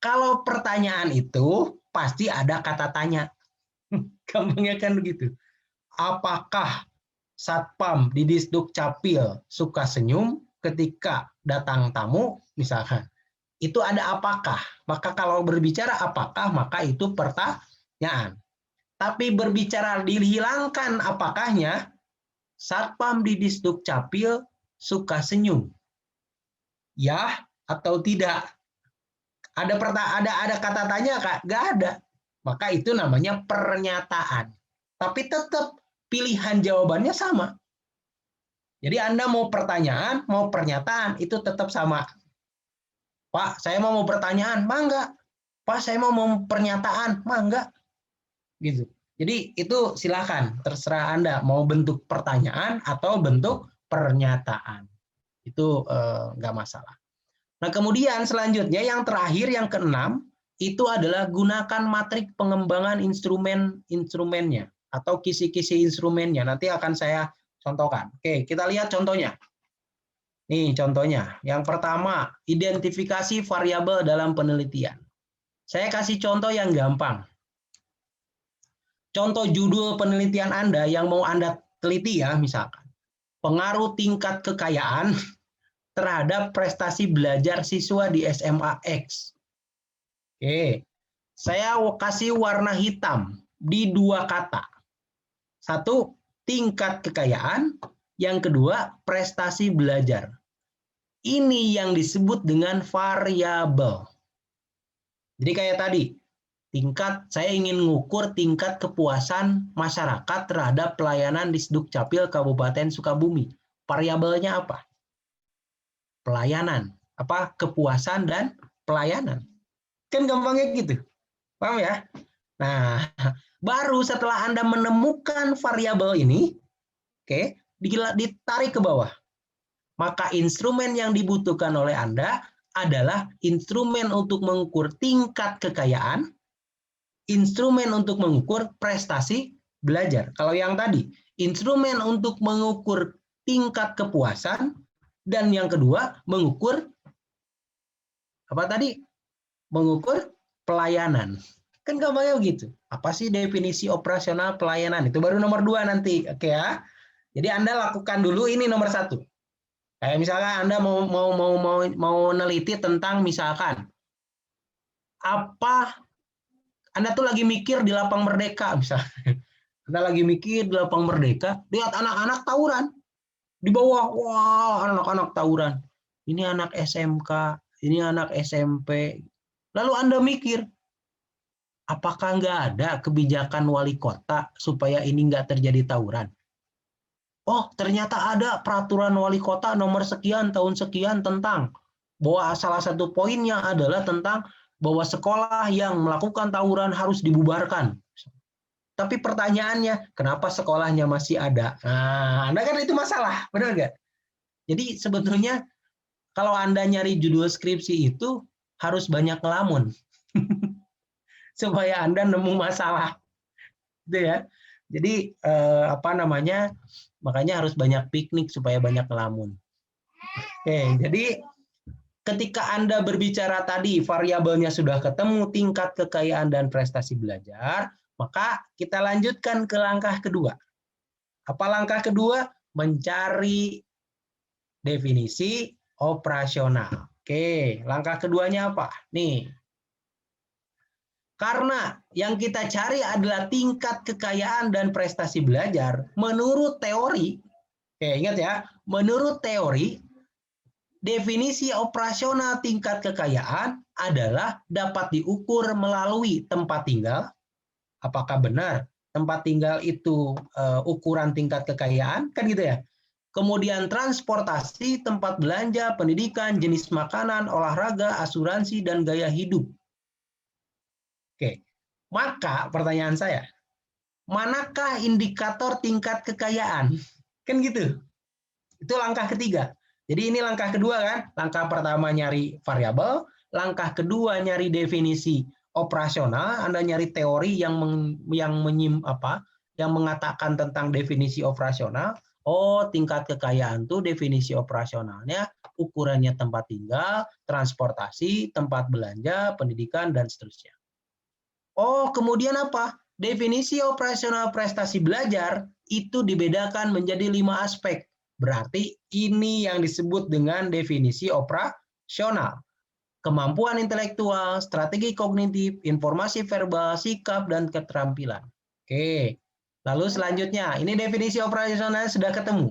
Kalau pertanyaan itu pasti ada kata tanya. Gampangnya kan begitu. Apakah Satpam di Disduk Capil suka senyum ketika datang tamu, misalkan? Itu ada apakah. Maka kalau berbicara apakah, maka itu pertanyaan. Tapi berbicara dihilangkan apakahnya, Satpam di Disduk Capil suka senyum. Ya atau tidak? Ada kata tanya, Kak? Nggak ada. Maka itu namanya pernyataan. Tapi tetap pilihan jawabannya sama. Jadi Anda mau pertanyaan, mau pernyataan, itu tetap sama. Pak, saya mau pertanyaan, mah enggak. Pak, saya mau pernyataan, mah enggak. Gitu. Jadi itu silakan, terserah Anda mau bentuk pertanyaan atau bentuk pernyataan. Itu enggak masalah. Nah, kemudian selanjutnya yang terakhir, yang keenam, itu adalah gunakan matrik pengembangan instrumennya atau kisi-kisi instrumennya. Nanti akan saya contohkan. Oke, kita lihat contohnya. Nih contohnya. Yang pertama, identifikasi variabel dalam penelitian. Saya kasih contoh yang gampang. Contoh judul penelitian Anda yang mau Anda teliti ya, misalkan. Pengaruh tingkat kekayaan terhadap prestasi belajar siswa di SMA X. Oke, saya kasih warna hitam di 2 kata. 1, tingkat kekayaan. Yang kedua, prestasi belajar. Ini yang disebut dengan variabel. Jadi kayak tadi, saya ingin mengukur tingkat kepuasan masyarakat terhadap pelayanan di Disduk Capil Kabupaten Sukabumi. Variabelnya apa? Pelayanan. Kepuasan dan pelayanan. Kan gampangnya gitu. Paham ya? Nah, baru setelah Anda menemukan variabel ini, oke, ditarik ke bawah. Maka instrumen yang dibutuhkan oleh Anda adalah instrumen untuk mengukur tingkat kekayaan, instrumen untuk mengukur prestasi belajar. Kalau yang tadi, instrumen untuk mengukur tingkat kepuasan, dan yang kedua, mengukur mengukur pelayanan. Kan gampangnya begitu. Apa sih definisi operasional pelayanan? Itu baru nomor 2 nanti. Oke ya. Jadi Anda lakukan dulu ini nomor 1. Kayak misalkan Anda mau neliti tentang misalkan Anda tuh lagi mikir di Lapang Merdeka misalnya. Anda lagi mikir di Lapang Merdeka, lihat anak-anak tawuran. Di bawah, wah, anak-anak tawuran. Ini anak SMK, ini anak SMP. Lalu Anda mikir, apakah nggak ada kebijakan wali kota supaya ini nggak terjadi tawuran? Oh, ternyata ada peraturan wali kota nomor sekian tahun sekian tentang Bahwa salah satu poinnya adalah tentang bahwa sekolah yang melakukan tawuran harus dibubarkan. Tapi pertanyaannya, kenapa sekolahnya masih ada? Nah, Anda kan itu masalah, benar nggak? Jadi sebetulnya kalau Anda nyari judul skripsi itu harus banyak ngelamun supaya Anda nemu masalah, gitu ya. Jadi makanya harus banyak piknik supaya banyak ngelamun. Oke, jadi ketika Anda berbicara tadi variabelnya sudah ketemu, tingkat kekayaan dan prestasi belajar, maka kita lanjutkan ke langkah kedua. Apa langkah kedua? Mencari definisi operasional. Oke, langkah keduanya apa? Nih. Karena yang kita cari adalah tingkat kekayaan dan prestasi belajar menurut teori. Oke, ingat ya, menurut teori definisi operasional tingkat kekayaan adalah dapat diukur melalui tempat tinggal. Apakah benar tempat tinggal itu ukuran tingkat kekayaan? Kan gitu ya. Kemudian transportasi, tempat belanja, pendidikan, jenis makanan, olahraga, asuransi, dan gaya hidup. Oke, maka pertanyaan saya, manakah indikator tingkat kekayaan? Kan gitu. Itu langkah ketiga. Jadi ini langkah kedua kan? Langkah pertama nyari variabel, langkah kedua nyari definisi operasional. Anda nyari teori yang mengatakan tentang definisi operasional. Oh, tingkat kekayaan tuh definisi operasionalnya ukurannya tempat tinggal, transportasi, tempat belanja, pendidikan, dan seterusnya. Oh, kemudian apa? Definisi operasional prestasi belajar itu dibedakan menjadi 5 aspek. Berarti ini yang disebut dengan definisi operasional. Kemampuan intelektual, strategi kognitif, informasi verbal, sikap, dan keterampilan. Oke, lalu selanjutnya, ini definisi operasional sudah ketemu.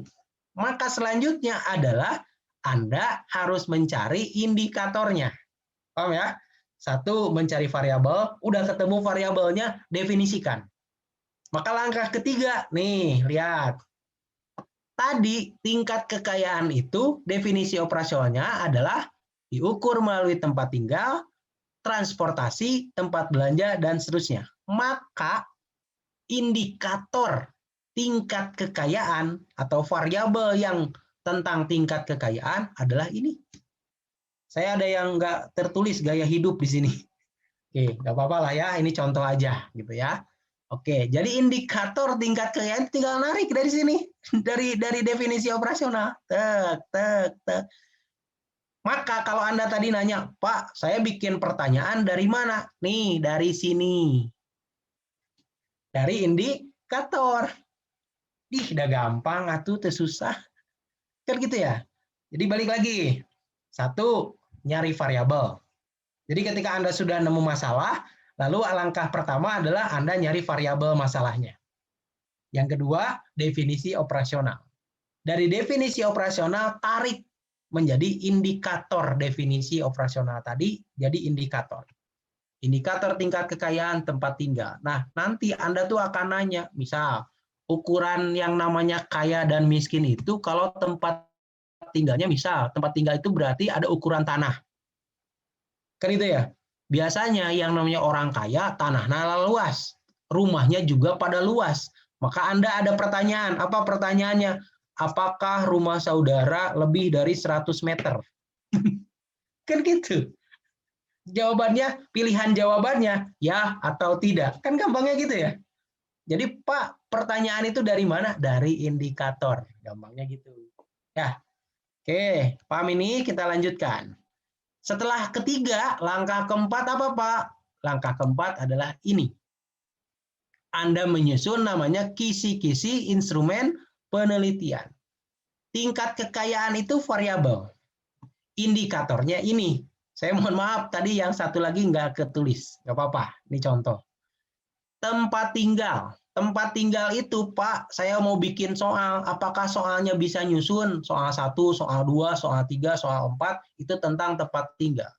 Maka selanjutnya adalah Anda harus mencari indikatornya. Paham ya? Satu, mencari variabel, udah ketemu variabelnya, definisikan. Maka langkah ketiga, nih, lihat. Tadi tingkat kekayaan itu definisi operasionalnya adalah diukur melalui tempat tinggal, transportasi, tempat belanja, dan seterusnya. Maka indikator tingkat kekayaan atau variabel yang tentang tingkat kekayaan adalah ini. Saya ada yang nggak tertulis gaya hidup di sini. Oke, nggak apa-apa lah ya, ini contoh aja gitu ya. Oke, jadi indikator tingkat kekayaan tinggal narik dari sini, dari definisi operasional. Tek, tek, tek. Maka kalau Anda tadi nanya, Pak, saya bikin pertanyaan dari mana? Nih, dari sini. Dari indikator. Ih, udah gampang, atuh, susah. Kan gitu ya. Jadi balik lagi. Satu, nyari variabel. Jadi ketika Anda sudah nemu masalah, lalu langkah pertama adalah Anda nyari variabel masalahnya. Yang kedua, definisi operasional. Dari definisi operasional, tarik menjadi indikator definisi operasional tadi, jadi indikator. Indikator tingkat kekayaan tempat tinggal. Nah, nanti Anda tuh akan nanya, misal, ukuran yang namanya kaya dan miskin itu kalau tempat tinggalnya, misal, tempat tinggal itu berarti ada ukuran tanah. Kan itu ya? Biasanya yang namanya orang kaya, tanahnya luas. Rumahnya juga pada luas. Maka Anda ada pertanyaan. Apa pertanyaannya? Apakah rumah saudara lebih dari 100 meter? Kan gitu. Jawabannya, pilihan jawabannya, ya atau tidak. Kan gampangnya gitu ya. Jadi Pak, pertanyaan itu dari mana? Dari indikator. Gampangnya gitu. Ya, oke. Paham ini? Kita lanjutkan. Setelah ketiga, langkah keempat apa Pak? Langkah keempat adalah ini. Anda menyusun namanya kisi-kisi instrumen penelitian. Tingkat kekayaan itu variabel. Indikatornya ini. Saya mohon maaf, tadi yang satu lagi nggak ketulis. Nggak apa-apa, ini contoh. Tempat tinggal. Tempat tinggal itu, Pak, saya mau bikin soal. Apakah soalnya bisa nyusun? Soal 1, soal 2, soal 3, soal 4, itu tentang tempat tinggal.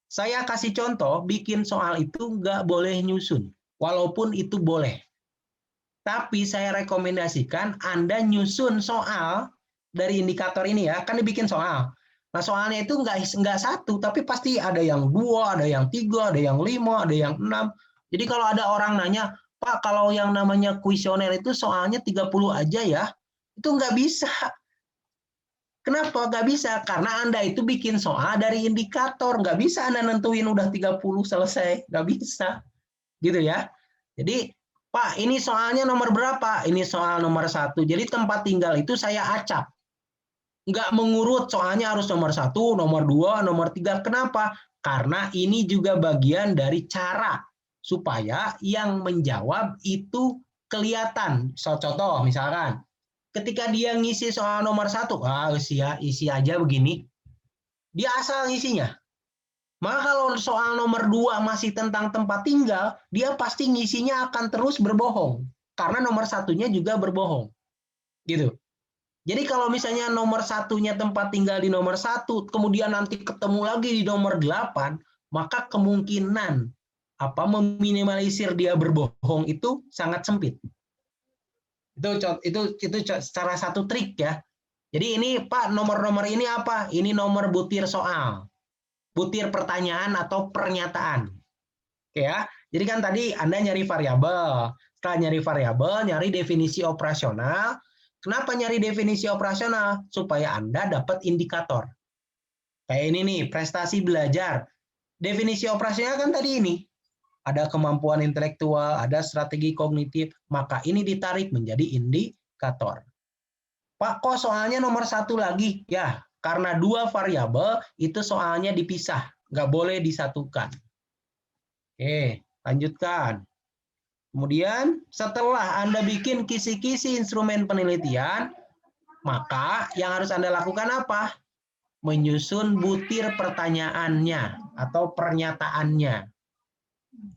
Saya kasih contoh, bikin soal itu nggak boleh nyusun. Walaupun itu boleh. Tapi saya rekomendasikan Anda nyusun soal dari indikator ini ya. Kan dibikin soal. Nah, soalnya itu nggak satu, tapi pasti ada yang 2, ada yang 3, ada yang 5, ada yang 6. Jadi kalau ada orang nanya, Pak, kalau yang namanya kuesioner itu soalnya 30 aja ya, itu nggak bisa. Kenapa nggak bisa? Karena Anda itu bikin soal dari indikator. Nggak bisa Anda nentuin udah 30 selesai. Nggak bisa. Gitu ya. Jadi, Pak, ini soalnya nomor berapa? Ini soal nomor 1. Jadi tempat tinggal itu saya acak. Nggak mengurut, soalnya harus nomor 1, nomor 2, nomor 3. Kenapa? Karena ini juga bagian dari cara supaya yang menjawab itu kelihatan. Contoh, misalkan, ketika dia ngisi soal nomor 1, isi aja begini, dia asal ngisinya. Maka kalau soal nomor 2 masih tentang tempat tinggal, dia pasti ngisinya akan terus berbohong. Karena nomor 1-nya juga berbohong. Gitu. Jadi kalau misalnya nomor 1-nya tempat tinggal di nomor 1, kemudian nanti ketemu lagi di nomor 8, maka kemungkinan meminimalisir dia berbohong itu sangat sempit. Itu salah satu trik ya. Jadi ini Pak, nomor-nomor ini apa? Ini nomor butir soal. Butir pertanyaan atau pernyataan. Oke ya. Jadi kan tadi Anda nyari variabel. Setelah nyari variabel, nyari definisi operasional. Kenapa nyari definisi operasional? Supaya Anda dapat indikator. Kayak ini nih, prestasi belajar. Definisi operasional kan tadi ini. Ada kemampuan intelektual, ada strategi kognitif, maka ini ditarik menjadi indikator. Pak, kok soalnya nomor 1 lagi? Ya, karena 2 variabel itu soalnya dipisah, nggak boleh disatukan. Oke, lanjutkan. Kemudian setelah Anda bikin kisi-kisi instrumen penelitian, maka yang harus Anda lakukan apa? Menyusun butir pertanyaannya atau pernyataannya.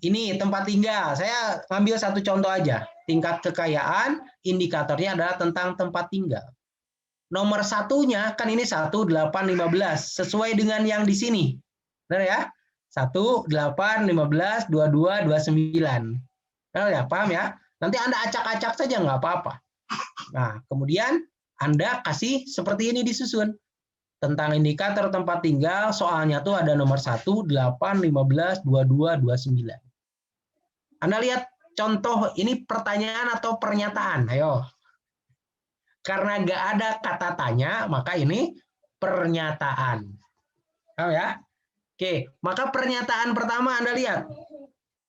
Ini tempat tinggal. Saya ngambil satu contoh aja. Tingkat kekayaan, indikatornya adalah tentang tempat tinggal. Nomor 1-nya, kan ini 1, 8, 15. Sesuai dengan yang di sini. Benar ya? 1, 8, 15, 22, 29. Benar ya? Paham ya? Nanti Anda acak-acak saja, nggak apa-apa. Nah, kemudian Anda kasih seperti ini disusun. Tentang indikator tempat tinggal, soalnya tuh ada nomor 1, 8, 15, 22, 29. Anda lihat contoh ini pertanyaan atau pernyataan. Ayo. Karena nggak ada kata tanya, maka ini pernyataan. Tahu ya? Oke, maka pernyataan pertama Anda lihat.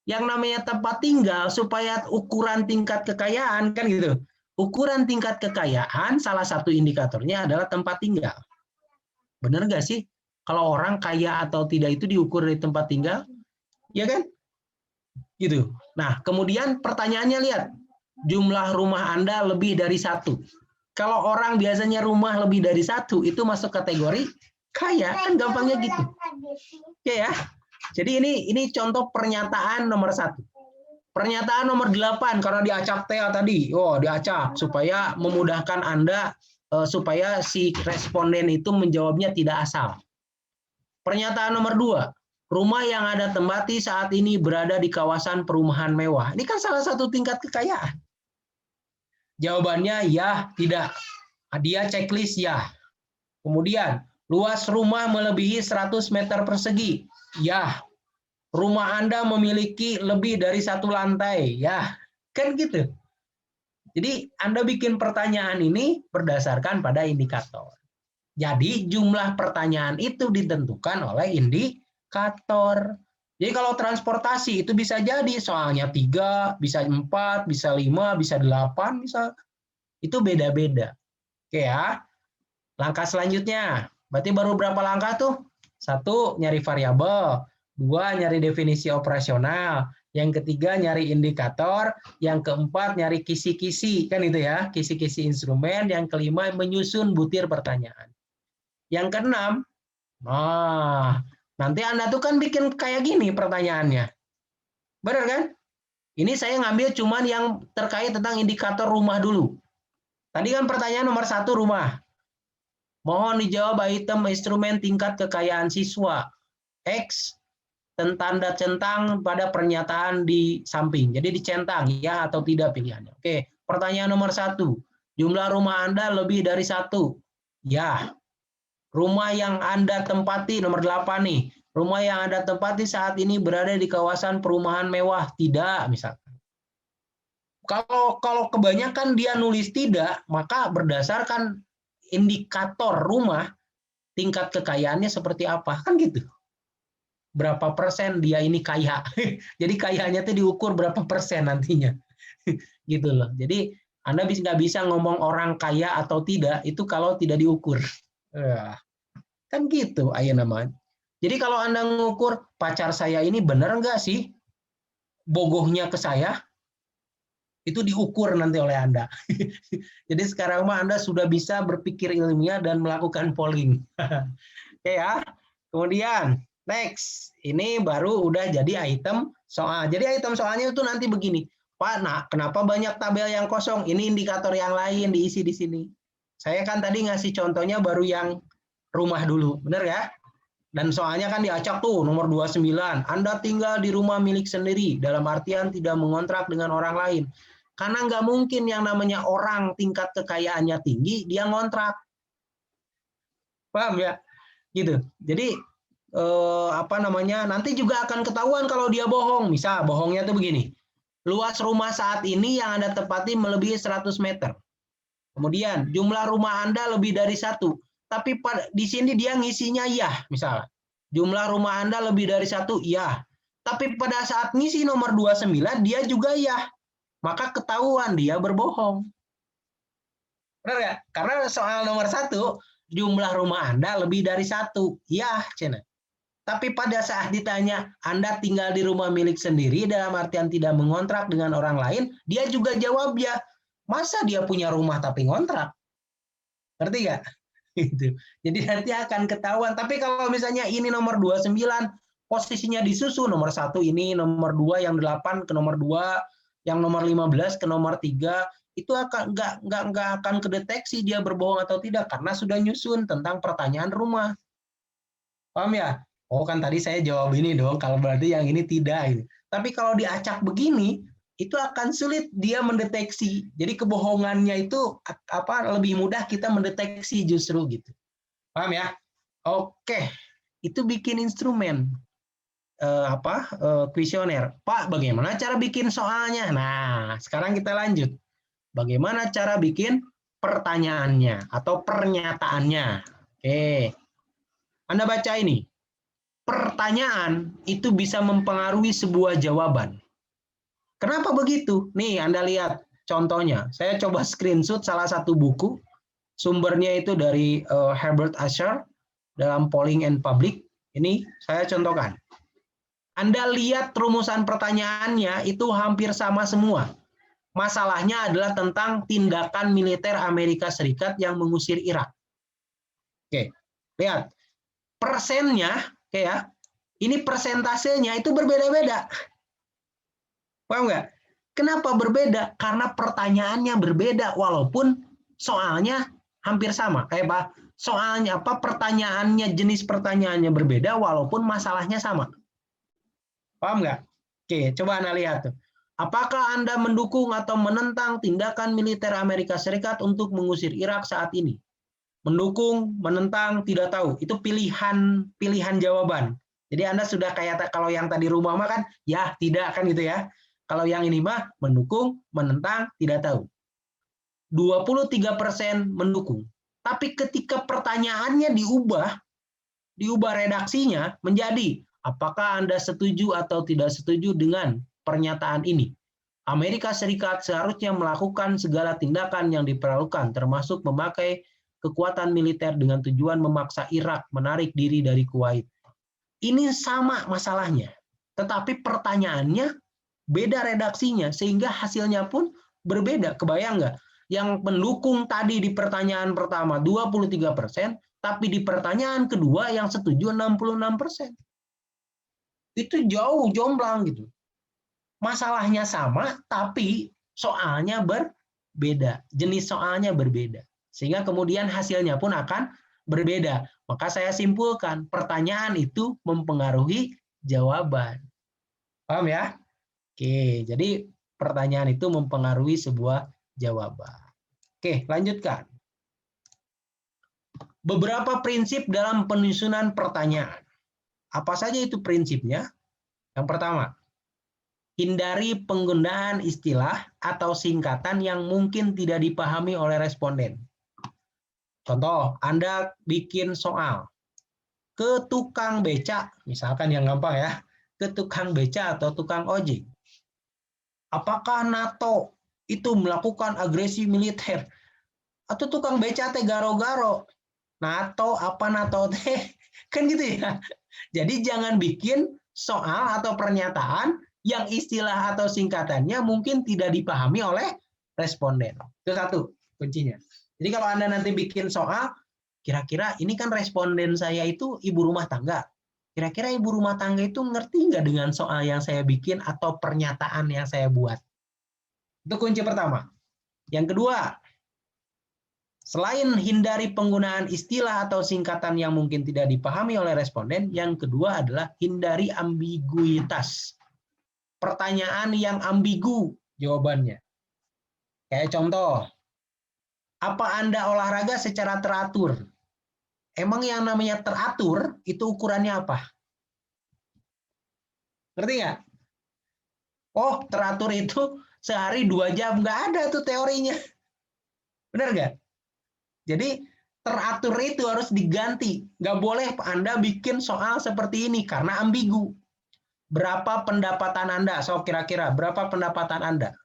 Yang namanya tempat tinggal supaya ukuran tingkat kekayaan kan gitu. Ukuran tingkat kekayaan salah satu indikatornya adalah tempat tinggal. Benar nggak sih? Kalau orang kaya atau tidak itu diukur dari tempat tinggal, ya kan? Gitu. Nah, kemudian pertanyaannya lihat, jumlah rumah Anda lebih dari 1. Kalau orang biasanya rumah lebih dari 1, itu masuk kategori kaya, kan gampangnya gitu. Oke ya. Jadi ini contoh pernyataan nomor 1. Pernyataan nomor 8, karena diacak Tea tadi. Diacak supaya memudahkan Anda supaya si responden itu menjawabnya tidak asal. Pernyataan nomor 2, rumah yang Anda tempati saat ini berada di kawasan perumahan mewah. Ini kan salah satu tingkat kekayaan. Jawabannya ya, tidak. Dia checklist ya. Kemudian, luas rumah melebihi 100 meter persegi. Ya. Rumah Anda memiliki lebih dari 1 lantai. Ya. Kan gitu. Jadi Anda bikin pertanyaan ini berdasarkan pada indikator. Jadi jumlah pertanyaan itu ditentukan oleh indikator. Jadi kalau transportasi itu bisa jadi soalnya 3, bisa 4, bisa 5, bisa 8, bisa itu beda-beda. Oke ya. Langkah selanjutnya, berarti baru berapa langkah tuh? 1, nyari variabel. 2, nyari definisi operasional. Yang ketiga, nyari indikator. Yang keempat, nyari kisi-kisi. Kan itu ya, kisi-kisi instrumen. Yang kelima, menyusun butir pertanyaan. Yang keenam, nanti Anda tuh kan bikin kayak gini pertanyaannya. Benar kan? Ini saya ngambil cuman yang terkait tentang indikator rumah dulu. Tadi kan pertanyaan nomor 1 rumah. Mohon dijawab item instrumen tingkat kekayaan siswa. X tanda centang pada pernyataan di samping. Jadi dicentang ya atau tidak pilihannya. Oke, pertanyaan nomor 1. Jumlah rumah Anda lebih dari 1. Ya. Rumah yang Anda tempati, nomor 8 nih. Rumah yang Anda tempati saat ini berada di kawasan perumahan mewah. Tidak, misalkan. Kalau kebanyakan dia nulis tidak, maka berdasarkan indikator rumah, tingkat kekayaannya seperti apa. Kan gitu. Berapa persen dia ini kaya. Jadi kayanya itu diukur berapa persen nantinya. Gitu loh. Jadi Anda nggak bisa ngomong orang kaya atau tidak, itu kalau tidak diukur. Kan gitu, ayo namanya. Jadi kalau Anda ngukur, pacar saya ini benar nggak sih bogohnya ke saya, itu diukur nanti oleh Anda. Jadi sekarang mah Anda sudah bisa berpikir ilmiah dan melakukan polling. Oke ya. Kemudian next, ini baru udah jadi item soal. Jadi item soalnya itu nanti begini, Pak. Nah, kenapa banyak tabel yang kosong? Ini indikator yang lain diisi di sini. Saya kan tadi ngasih contohnya baru yang rumah dulu, benar ya? Dan soalnya kan diacak tuh nomor 29, Anda tinggal di rumah milik sendiri, dalam artian tidak mengontrak dengan orang lain. Karena nggak mungkin yang namanya orang tingkat kekayaannya tinggi, dia ngontrak. Paham ya? Gitu. Jadi nanti juga akan ketahuan kalau dia bohong. Misal bohongnya tuh begini, luas rumah saat ini yang Anda tempati melebihi 100 meter. Kemudian jumlah rumah Anda lebih dari 1. Tapi di sini dia ngisinya iya, misalnya. Jumlah rumah Anda lebih dari 1, iya. Tapi pada saat ngisi nomor 29, dia juga iya. Maka ketahuan dia berbohong. Benar ya? Karena soal nomor 1, jumlah rumah Anda lebih dari 1. Iya, Cina. Tapi pada saat ditanya, Anda tinggal di rumah milik sendiri, dalam artian tidak mengontrak dengan orang lain, dia juga jawab ya. Masa dia punya rumah tapi ngontrak? Ngerti nggak? Gitu. Jadi nanti akan ketahuan. Tapi kalau misalnya ini nomor 29, posisinya disusun nomor 1 ini, nomor 2 yang 8 ke nomor 2, yang nomor 15 ke nomor 3, itu akan nggak akan kedeteksi dia berbohong atau tidak karena sudah nyusun tentang pertanyaan rumah. Paham ya? Oh kan tadi saya jawab ini dong, kalau berarti yang ini tidak. Tapi kalau diacak begini, itu akan sulit dia mendeteksi. Jadi kebohongannya itu lebih mudah kita mendeteksi justru gitu. Paham ya? Oke, itu bikin instrumen kuesioner. Pak, bagaimana cara bikin soalnya? Nah, sekarang kita lanjut. Bagaimana cara bikin pertanyaannya atau pernyataannya? Oke, Anda baca ini. Pertanyaan itu bisa mempengaruhi sebuah jawaban. Kenapa begitu? Nih, Anda lihat contohnya. Saya coba screenshot salah satu buku. Sumbernya itu dari Herbert Asher dalam Polling and Public. Ini saya contohkan. Anda lihat rumusan pertanyaannya itu hampir sama semua. Masalahnya adalah tentang tindakan militer Amerika Serikat yang mengusir Irak. Oke, lihat. Persennya, oke ya, ini persentasenya itu berbeda-beda. Paham nggak? Kenapa berbeda? Karena pertanyaannya berbeda, walaupun soalnya hampir sama. Soalnya pertanyaannya, jenis pertanyaannya berbeda, walaupun masalahnya sama. Paham nggak? Oke, coba Anda lihat. Apakah Anda mendukung atau menentang tindakan militer Amerika Serikat untuk mengusir Irak saat ini? Mendukung, menentang, tidak tahu. Itu pilihan jawaban. Jadi Anda sudah kayak kalau yang tadi rumah mah kan, ya, tidak kan gitu ya. Kalau yang ini mah mendukung, menentang, tidak tahu. 23% mendukung. Tapi ketika pertanyaannya diubah redaksinya menjadi, apakah Anda setuju atau tidak setuju dengan pernyataan ini? Amerika Serikat seharusnya melakukan segala tindakan yang diperlukan, termasuk memakai kekuatan militer dengan tujuan memaksa Irak menarik diri dari Kuwait. Ini sama masalahnya, tetapi pertanyaannya beda redaksinya, sehingga hasilnya pun berbeda. Kebayang nggak? Yang mendukung tadi di pertanyaan pertama 23%, tapi di pertanyaan kedua yang setuju 66%. Itu jauh jomplang gitu. Masalahnya sama, tapi soalnya berbeda. Jenis soalnya berbeda. Sehingga kemudian hasilnya pun akan berbeda. Maka saya simpulkan, pertanyaan itu mempengaruhi jawaban. Paham ya? Oke, jadi pertanyaan itu mempengaruhi sebuah jawaban. Oke, lanjutkan. Beberapa prinsip dalam penyusunan pertanyaan. Apa saja itu prinsipnya? Yang pertama, hindari penggunaan istilah atau singkatan yang mungkin tidak dipahami oleh responden. Contoh, Anda bikin soal ke tukang beca, misalkan yang gampang ya, ke tukang beca atau tukang ojek. Apakah NATO itu melakukan agresi militer? Atau tukang beca teh garo-garo? NATO apa NATO teh? Kan gitu ya. Jadi jangan bikin soal atau pernyataan yang istilah atau singkatannya mungkin tidak dipahami oleh responden. Itu satu kuncinya. Jadi kalau Anda nanti bikin soal, kira-kira ini kan responden saya itu ibu rumah tangga. Kira-kira ibu rumah tangga itu ngerti nggak dengan soal yang saya bikin atau pernyataan yang saya buat? Itu kunci pertama. Yang kedua, selain hindari penggunaan istilah atau singkatan yang mungkin tidak dipahami oleh responden, yang kedua adalah hindari ambiguitas. Pertanyaan yang ambigu jawabannya. Kayak contoh, apa Anda olahraga secara teratur? Emang yang namanya teratur itu ukurannya apa? Ngerti nggak? Oh, teratur itu sehari 2 jam. Nggak ada tuh teorinya. Benar nggak? Jadi teratur itu harus diganti. Nggak boleh Anda bikin soal seperti ini karena ambigu. Berapa pendapatan Anda? So, kira-kira berapa pendapatan Anda?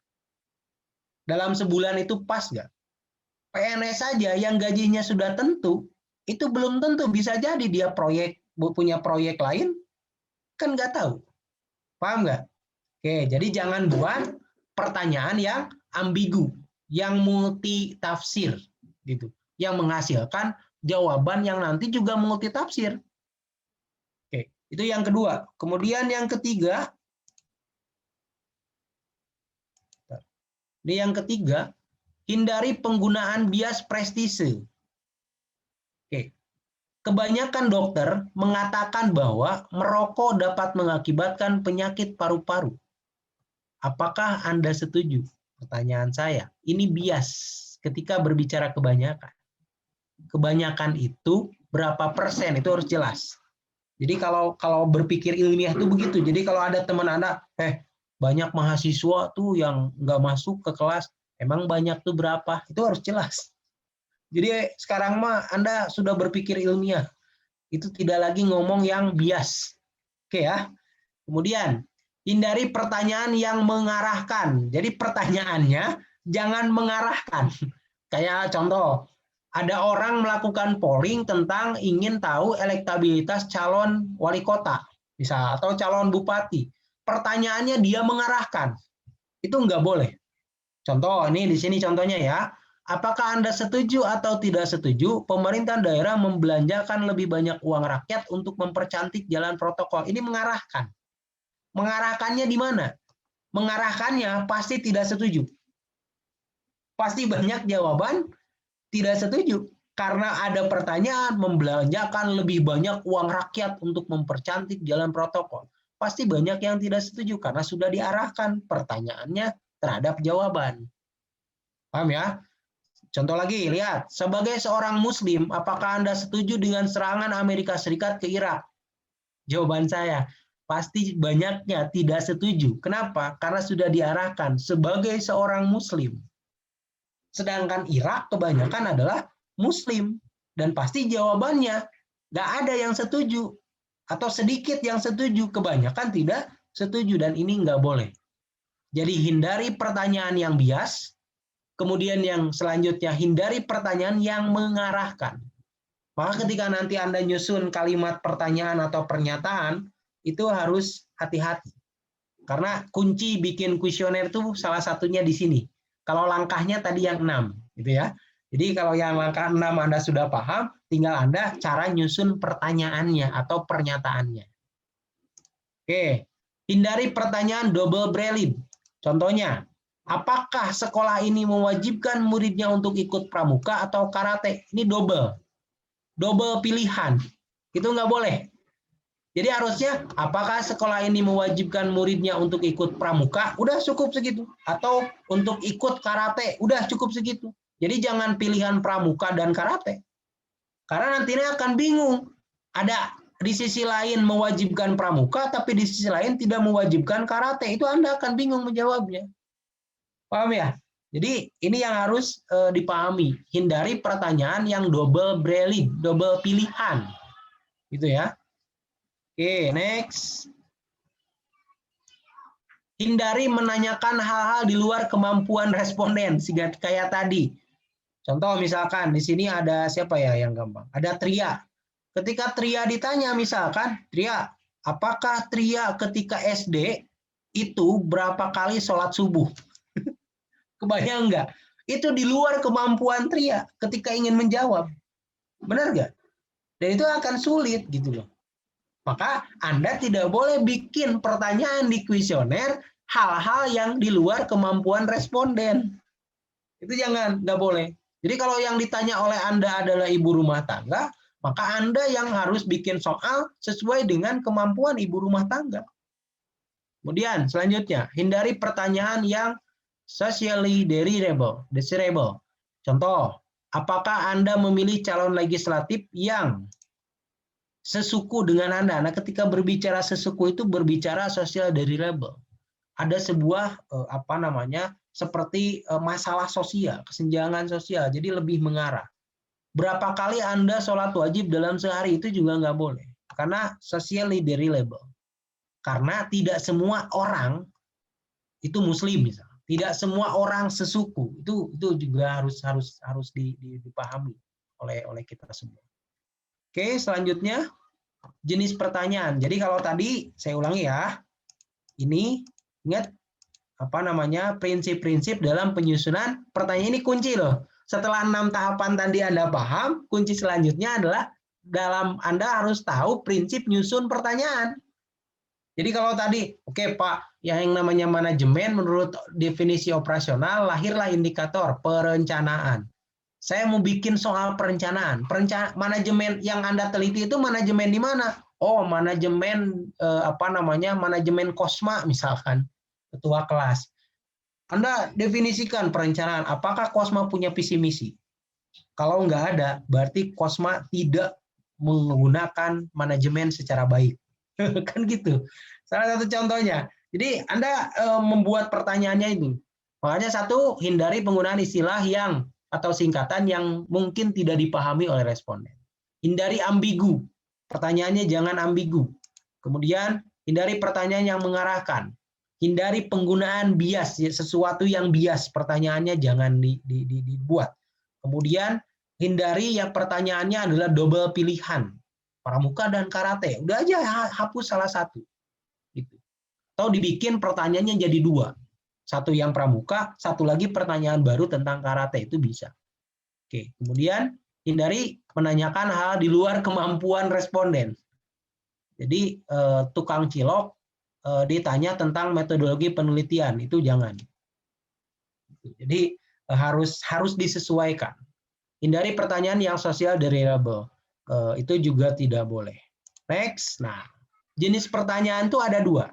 Dalam sebulan itu pas nggak? PNS saja yang gajinya sudah tentu, itu belum tentu. Bisa jadi dia punya proyek lain, kan nggak tahu. Paham nggak? Oke, jadi jangan buat pertanyaan yang ambigu, yang multi tafsir, gitu, yang menghasilkan jawaban yang nanti juga multi tafsir. Oke, itu yang kedua. Kemudian yang ketiga, hindari penggunaan bias prestise. Oke, kebanyakan dokter mengatakan bahwa merokok dapat mengakibatkan penyakit paru-paru. Apakah Anda setuju? Pertanyaan saya, ini bias ketika berbicara kebanyakan. Kebanyakan itu berapa persen itu harus jelas. Jadi kalau berpikir ilmiah itu begitu. Jadi kalau ada teman Anda, banyak mahasiswa tuh yang nggak masuk ke kelas, emang banyak tuh berapa? Itu harus jelas. Jadi sekarang mah Anda sudah berpikir ilmiah. Itu tidak lagi ngomong yang bias. Oke ya. Kemudian, hindari pertanyaan yang mengarahkan. Jadi pertanyaannya jangan mengarahkan. Kayak contoh, ada orang melakukan polling tentang ingin tahu elektabilitas calon wali kota, misal, atau calon bupati. Pertanyaannya dia mengarahkan. Itu nggak boleh. Contoh, ini di sini contohnya ya. Apakah Anda setuju atau tidak setuju pemerintah daerah membelanjakan lebih banyak uang rakyat untuk mempercantik jalan protokol? Ini mengarahkan. Mengarahkannya di mana? Mengarahkannya pasti tidak setuju. Pasti banyak jawaban tidak setuju. Karena ada pertanyaan membelanjakan lebih banyak uang rakyat untuk mempercantik jalan protokol. Pasti banyak yang tidak setuju karena sudah diarahkan pertanyaannya terhadap jawaban. Paham ya? Contoh lagi, lihat. Sebagai seorang Muslim, apakah Anda setuju dengan serangan Amerika Serikat ke Irak? Jawaban saya, pasti banyaknya tidak setuju. Kenapa? Karena sudah diarahkan sebagai seorang Muslim. Sedangkan Irak kebanyakan adalah Muslim. Dan pasti jawabannya nggak ada yang setuju. Atau sedikit yang setuju, kebanyakan tidak setuju. Dan ini nggak boleh. Jadi hindari pertanyaan yang bias. Kemudian yang selanjutnya, hindari pertanyaan yang mengarahkan. Maka ketika nanti Anda nyusun kalimat pertanyaan atau pernyataan, itu harus hati-hati. Karena kunci bikin kuesioner itu salah satunya di sini. Kalau langkahnya tadi yang 6, gitu ya. Jadi kalau yang langkah 6 Anda sudah paham, tinggal Anda cara nyusun pertanyaannya atau pernyataannya. Oke, hindari pertanyaan double barreled. Contohnya, apakah sekolah ini mewajibkan muridnya untuk ikut pramuka atau karate? Ini double pilihan. Itu nggak boleh. Jadi harusnya, apakah sekolah ini mewajibkan muridnya untuk ikut pramuka? Udah cukup segitu. Atau untuk ikut karate? Udah cukup segitu. Jadi jangan pilihan pramuka dan karate. Karena nantinya akan bingung. Ada di sisi lain mewajibkan pramuka, tapi di sisi lain tidak mewajibkan karate. Itu Anda akan bingung menjawabnya. Paham ya? Jadi ini yang harus dipahami. Hindari pertanyaan yang double barreling, double pilihan. Gitu ya. Oke, next. Hindari menanyakan hal-hal di luar kemampuan responden, kayak tadi. Contoh misalkan di sini ada siapa ya yang gampang? Ada Tria. Ketika Tria ditanya misalkan, Tria, apakah Tria ketika SD itu berapa kali sholat subuh? Kebayang nggak? Itu di luar kemampuan Tria ketika ingin menjawab. Benar nggak? Dan itu akan sulit gitu loh. Maka Anda tidak boleh bikin pertanyaan di kuesioner hal-hal yang di luar kemampuan responden. Itu jangan, nggak boleh. Jadi kalau yang ditanya oleh Anda adalah ibu rumah tangga, maka Anda yang harus bikin soal sesuai dengan kemampuan ibu rumah tangga. Kemudian selanjutnya, hindari pertanyaan yang socially desirable. Contoh, apakah Anda memilih calon legislatif yang sesuku dengan Anda? Nah, ketika berbicara sesuku itu berbicara social desirable. Ada sebuah seperti masalah sosial, kesenjangan sosial, jadi lebih mengarah. Berapa kali Anda sholat wajib dalam sehari itu juga nggak boleh, karena socially desirable. Karena tidak semua orang itu Muslim misalnya, tidak semua orang sesuku, itu juga harus dipahami oleh kita semua. Oke, selanjutnya jenis pertanyaan. Jadi kalau tadi saya ulangi ya, ini ingat prinsip-prinsip dalam penyusunan pertanyaan. Ini kunci loh. Setelah 6 tahapan tadi Anda paham, kunci selanjutnya adalah Anda harus tahu prinsip nyusun pertanyaan. Jadi kalau tadi, oke Pak, yang namanya manajemen menurut definisi operasional, lahirlah indikator perencanaan. Saya mau bikin soal perencanaan. Manajemen yang Anda teliti itu manajemen di mana? Oh, manajemen manajemen Kosma misalkan, ketua kelas. Anda definisikan perencanaan, apakah Kosma punya visi misi? Kalau nggak ada, berarti Kosma tidak menggunakan manajemen secara baik. Kan gitu. Salah satu contohnya. Jadi Anda membuat pertanyaannya ini. Makanya satu, hindari penggunaan istilah atau singkatan yang mungkin tidak dipahami oleh responden. Hindari ambigu. Pertanyaannya jangan ambigu. Kemudian hindari pertanyaan yang mengarahkan. Hindari penggunaan bias, sesuatu yang bias. Pertanyaannya jangan dibuat. Kemudian hindari yang pertanyaannya adalah double pilihan. Pramuka dan karate. Udah aja hapus salah satu. Gitu. Atau dibikin pertanyaannya jadi 2. Satu yang pramuka, satu lagi pertanyaan baru tentang karate, itu bisa. Oke, kemudian hindari menanyakan hal di luar kemampuan responden. Jadi tukang cilok ditanya tentang metodologi penelitian, itu jangan. Jadi harus disesuaikan. Hindari pertanyaan yang social desirable. Itu juga tidak boleh. Next. Nah, jenis pertanyaan itu ada 2.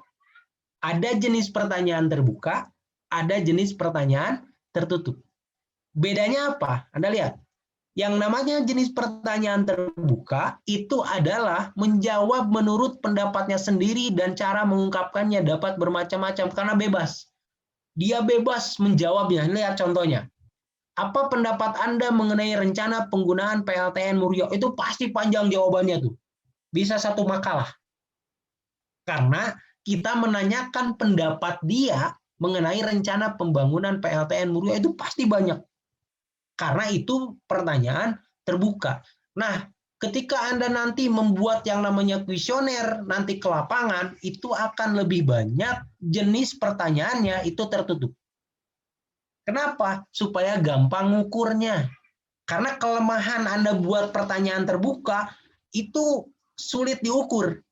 Ada jenis pertanyaan terbuka, ada jenis pertanyaan tertutup. Bedanya apa? Anda lihat. Yang namanya jenis pertanyaan terbuka itu adalah menjawab menurut pendapatnya sendiri dan cara mengungkapkannya dapat bermacam-macam karena bebas. Dia bebas menjawabnya. Lihat contohnya. Apa pendapat Anda mengenai rencana penggunaan PLTN Murio? Itu pasti panjang jawabannya tuh. Bisa 1 makalah. Karena kita menanyakan pendapat dia mengenai rencana pembangunan PLTN Murio itu pasti banyak. Karena itu pertanyaan terbuka. Nah, ketika Anda nanti membuat yang namanya kuesioner nanti ke lapangan, itu akan lebih banyak jenis pertanyaannya itu tertutup. Kenapa? Supaya gampang ngukurnya. Karena kelemahan Anda buat pertanyaan terbuka itu sulit diukur.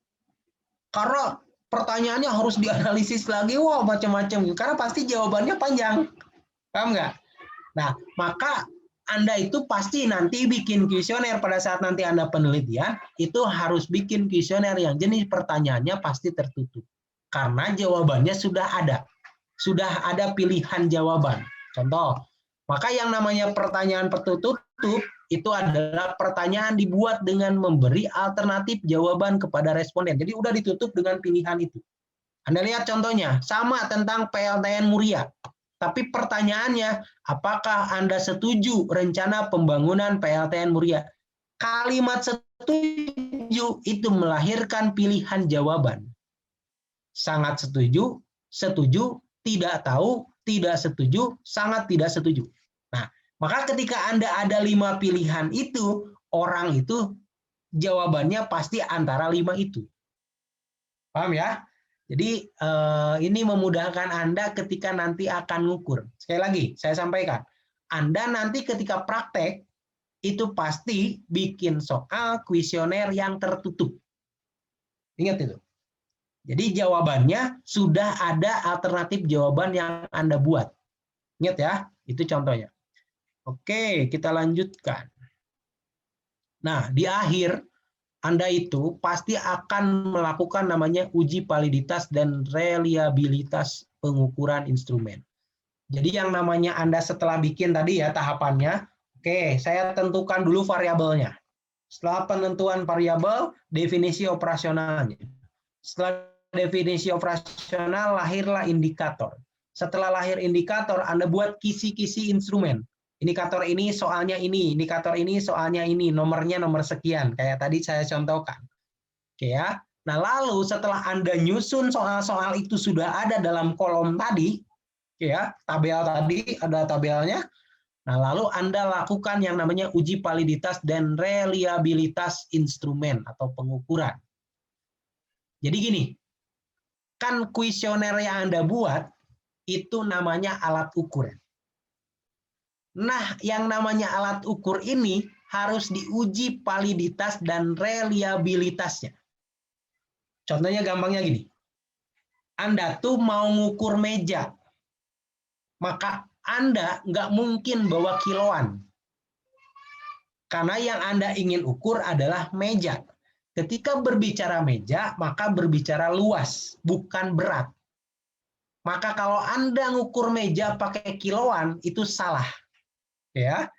Karena pertanyaannya harus dianalisis lagi, wah macam-macam. Karena pasti jawabannya panjang. Paham nggak? Nah, maka Anda itu pasti nanti bikin kuesioner pada saat nanti Anda penelitian, itu harus bikin kuesioner yang jenis pertanyaannya pasti tertutup. Karena jawabannya sudah ada. Sudah ada pilihan jawaban. Contoh, maka yang namanya pertanyaan tertutup itu adalah pertanyaan dibuat dengan memberi alternatif jawaban kepada responden. Jadi udah ditutup dengan pilihan itu. Anda lihat contohnya, sama tentang PLTN Muria. Tapi pertanyaannya, apakah Anda setuju rencana pembangunan PLTN Muria? Kalimat setuju itu melahirkan pilihan jawaban. Sangat setuju, setuju, tidak tahu, tidak setuju, sangat tidak setuju. Nah, maka ketika Anda ada 5 pilihan itu, orang itu jawabannya pasti antara 5 itu. Paham ya? Jadi ini memudahkan Anda ketika nanti akan ngukur. Sekali lagi, saya sampaikan. Anda nanti ketika praktek, itu pasti bikin soal kuesioner yang tertutup. Ingat itu. Jadi jawabannya sudah ada alternatif jawaban yang Anda buat. Ingat ya, itu contohnya. Oke, kita lanjutkan. Nah, di akhir Anda itu pasti akan melakukan namanya uji validitas dan reliabilitas pengukuran instrumen. Jadi yang namanya Anda setelah bikin tadi ya tahapannya, oke, saya tentukan dulu variabelnya. Setelah penentuan variabel, definisi operasionalnya. Setelah definisi operasional, lahirlah indikator. Setelah lahir indikator, Anda buat kisi-kisi instrumen. Indikator ini soalnya ini, indikator ini soalnya ini, nomornya nomor sekian. Kayak tadi saya contohkan. Oke ya. Nah lalu setelah Anda nyusun soal-soal itu sudah ada dalam kolom tadi, ya tabel tadi ada tabelnya. Nah lalu Anda lakukan yang namanya uji validitas dan reliabilitas instrumen atau pengukuran. Jadi gini, kan kuesioner yang Anda buat itu namanya alat ukur. Nah, yang namanya alat ukur ini harus diuji validitas dan reliabilitasnya. Contohnya gampangnya gini. Anda tuh mau ngukur meja. Maka Anda nggak mungkin bawa kiloan. Karena yang Anda ingin ukur adalah meja. Ketika berbicara meja, maka berbicara luas, bukan berat. Maka kalau Anda ngukur meja pakai kiloan, itu salah. Ya,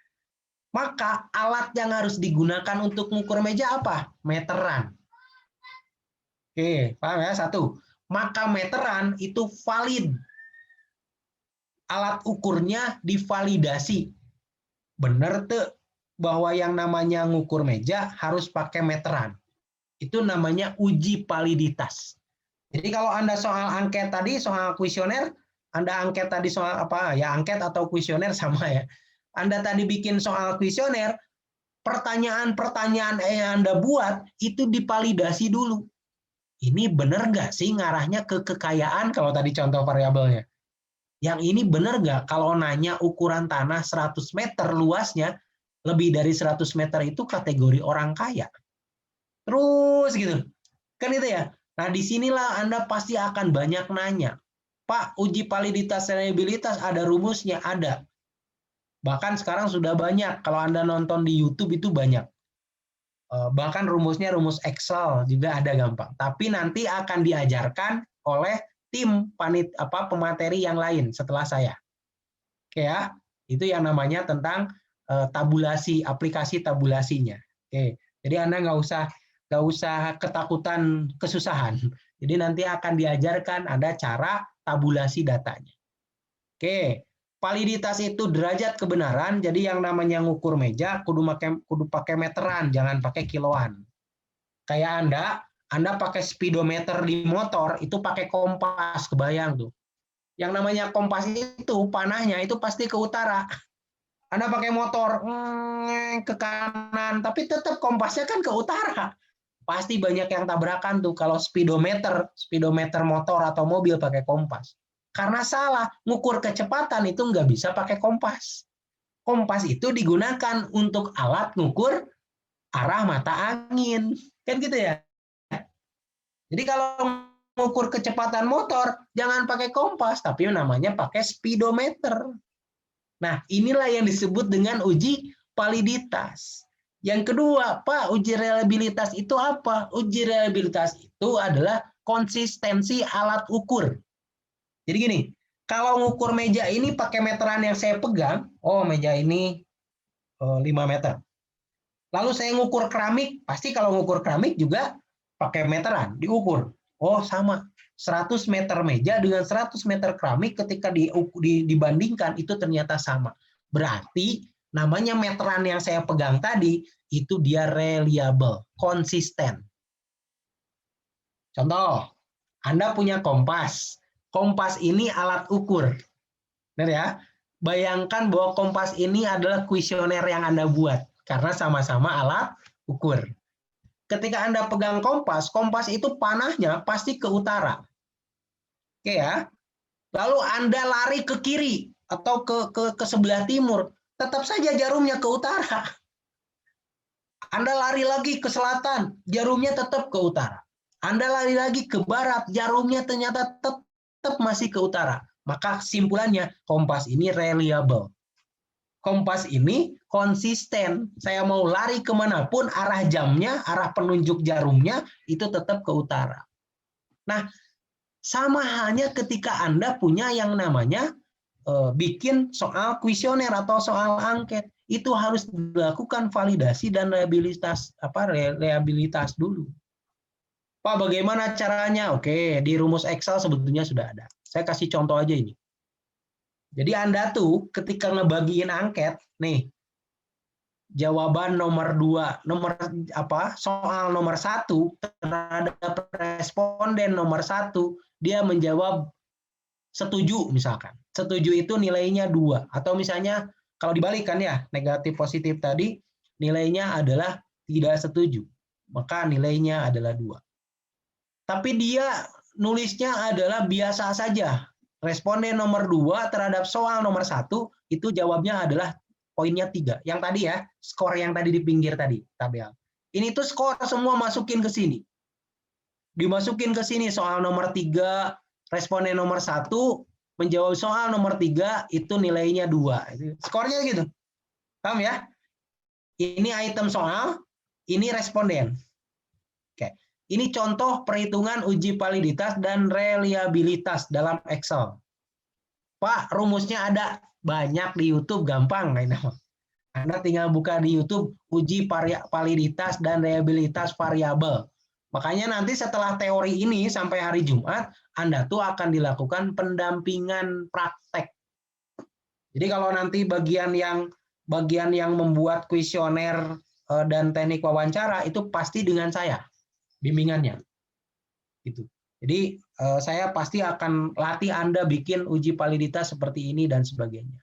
maka alat yang harus digunakan untuk mengukur meja apa? Meteran. Oke, paham ya? Satu, maka meteran itu valid. Alat ukurnya divalidasi. Benar tuh bahwa yang namanya ngukur meja harus pakai meteran. Itu namanya uji validitas. Jadi kalau Anda soal angket tadi, soal kuesioner, Anda angket tadi soal apa? Ya angket atau kuesioner sama ya. Anda tadi bikin soal kuesioner, pertanyaan-pertanyaan yang Anda buat itu divalidasi dulu. Ini benar nggak sih ngarahnya ke kekayaan kalau tadi contoh variabelnya? Yang ini benar nggak kalau nanya ukuran tanah 100 meter luasnya, lebih dari 100 meter itu kategori orang kaya. Terus gitu. Kan itu ya. Nah disinilah Anda pasti akan banyak nanya. Pak, uji validitas reliabilitas ada rumusnya? Ada. Bahkan sekarang sudah banyak, kalau Anda nonton di YouTube itu banyak. Bahkan rumusnya rumus Excel juga ada gampang. Tapi nanti akan diajarkan oleh tim pemateri yang lain setelah saya. Oke ya, itu yang namanya tentang tabulasi, aplikasi tabulasinya. Oke, jadi Anda nggak usah ketakutan kesusahan. Jadi nanti akan diajarkan ada cara tabulasi datanya. Oke. Validitas itu derajat kebenaran, jadi yang namanya ngukur meja kudu pakai meteran, jangan pakai kiloan. Kayak Anda pakai speedometer di motor, itu pakai kompas, kebayang tuh. Yang namanya kompas itu panahnya itu pasti ke utara. Anda pakai motor ke kanan, tapi tetap kompasnya kan ke utara. Pasti banyak yang tabrakan tuh kalau speedometer motor atau mobil pakai kompas. Karena salah, ngukur kecepatan itu nggak bisa pakai kompas. Kompas itu digunakan untuk alat ngukur arah mata angin. Kan gitu ya? Jadi kalau ngukur kecepatan motor, jangan pakai kompas, tapi namanya pakai speedometer. Nah, inilah yang disebut dengan uji validitas. Yang kedua, Pak, uji reliabilitas itu apa? Uji reliabilitas itu adalah konsistensi alat ukur. Jadi gini, kalau ngukur meja ini pakai meteran yang saya pegang, oh meja ini 5 meter. Lalu saya ngukur keramik, pasti kalau ngukur keramik juga pakai meteran, diukur. Oh sama, 100 meter meja dengan 100 meter keramik ketika dibandingkan itu ternyata sama. Berarti namanya meteran yang saya pegang tadi, itu dia reliable, konsisten. Contoh, Anda punya kompas. Kompas ini alat ukur. Benar ya? Bayangkan bahwa kompas ini adalah kuesioner yang Anda buat. Karena sama-sama alat ukur. Ketika Anda pegang kompas, kompas itu panahnya pasti ke utara. Oke ya. Lalu Anda lari ke kiri atau ke sebelah timur, tetap saja jarumnya ke utara. Anda lari lagi ke selatan, jarumnya tetap ke utara. Anda lari lagi ke barat, jarumnya ternyata tetap masih ke utara. Maka kesimpulannya, kompas ini reliable. Kompas ini konsisten. Saya mau lari kemanapun, arah jamnya, arah penunjuk jarumnya, itu tetap ke utara. Nah, sama halnya ketika Anda punya yang namanya bikin soal kuesioner atau soal angket. Itu harus dilakukan validasi dan reliabilitas dulu. Pak, bagaimana caranya? Oke, di rumus Excel sebetulnya sudah ada. Saya kasih contoh aja ini. Jadi Anda tuh ketika ngebagiin angket, nih, jawaban nomor 2, soal nomor 1 terhadap responden nomor 1, dia menjawab setuju misalkan. Setuju itu nilainya 2. Atau misalnya kalau dibalikan ya, negatif positif tadi, nilainya adalah tidak setuju. Maka nilainya adalah 2. Tapi dia nulisnya adalah biasa saja. Responden nomor 2 terhadap soal nomor 1, itu jawabnya adalah poinnya 3. Yang tadi ya, skor yang tadi di pinggir tadi, tabel. Ini tuh skor semua masukin ke sini. Dimasukin ke sini soal nomor 3, responden nomor 1, menjawab soal nomor 3, itu nilainya 2. Skornya gitu. Paham ya? Ini item soal, ini responden. Oke. Ini contoh perhitungan uji validitas dan reliabilitas dalam Excel. Pak, rumusnya ada banyak di YouTube, gampang. Anda tinggal buka di YouTube uji validitas dan reliabilitas variabel. Makanya nanti setelah teori ini sampai hari Jumat, Anda tuh akan dilakukan pendampingan praktek. Jadi kalau nanti bagian yang membuat kuesioner dan teknik wawancara itu pasti dengan saya bimbingannya. Gitu. Jadi saya pasti akan latih Anda bikin uji validitas seperti ini dan sebagainya.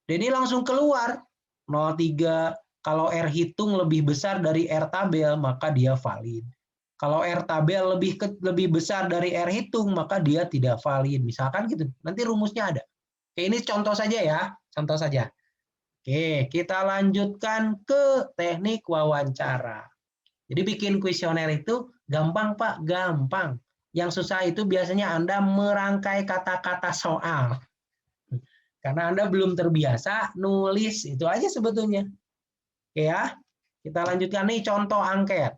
Dan ini langsung keluar 0,3. Kalau R hitung lebih besar dari R tabel, maka dia valid. Kalau R tabel lebih besar dari R hitung, maka dia tidak valid. Misalkan gitu. Nanti rumusnya ada. Oke, ini contoh saja ya. Contoh saja. Oke, kita lanjutkan ke teknik wawancara. Jadi bikin kuesioner itu gampang, Pak. Gampang. Yang susah itu biasanya Anda merangkai kata-kata soal. Karena Anda belum terbiasa nulis, itu aja sebetulnya. Oke ya, kita lanjutkan nih contoh angket.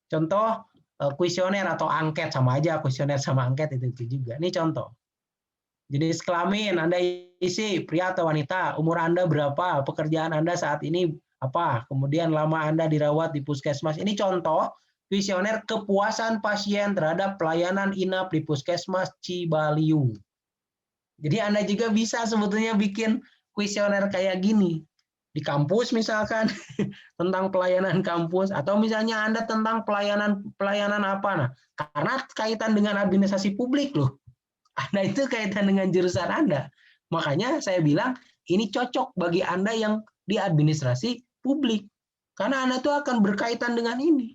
Contoh kuesioner atau angket, sama aja kuesioner sama angket itu juga. Ini contoh. Jenis kelamin Anda isi pria atau wanita, umur Anda berapa, pekerjaan Anda saat ini apa, kemudian lama Anda dirawat di puskesmas. Ini contoh kuesioner kepuasan pasien terhadap pelayanan inap di puskesmas Cibaliung. Jadi Anda juga bisa sebetulnya bikin kuesioner kayak gini. Di kampus misalkan tentang pelayanan kampus, atau misalnya Anda tentang pelayanan apa. Nah, karena kaitan dengan administrasi publik loh. Anda itu kaitan dengan jurusan Anda. Makanya saya bilang ini cocok bagi Anda yang di administrasi publik. Karena Anda tuh akan berkaitan dengan ini.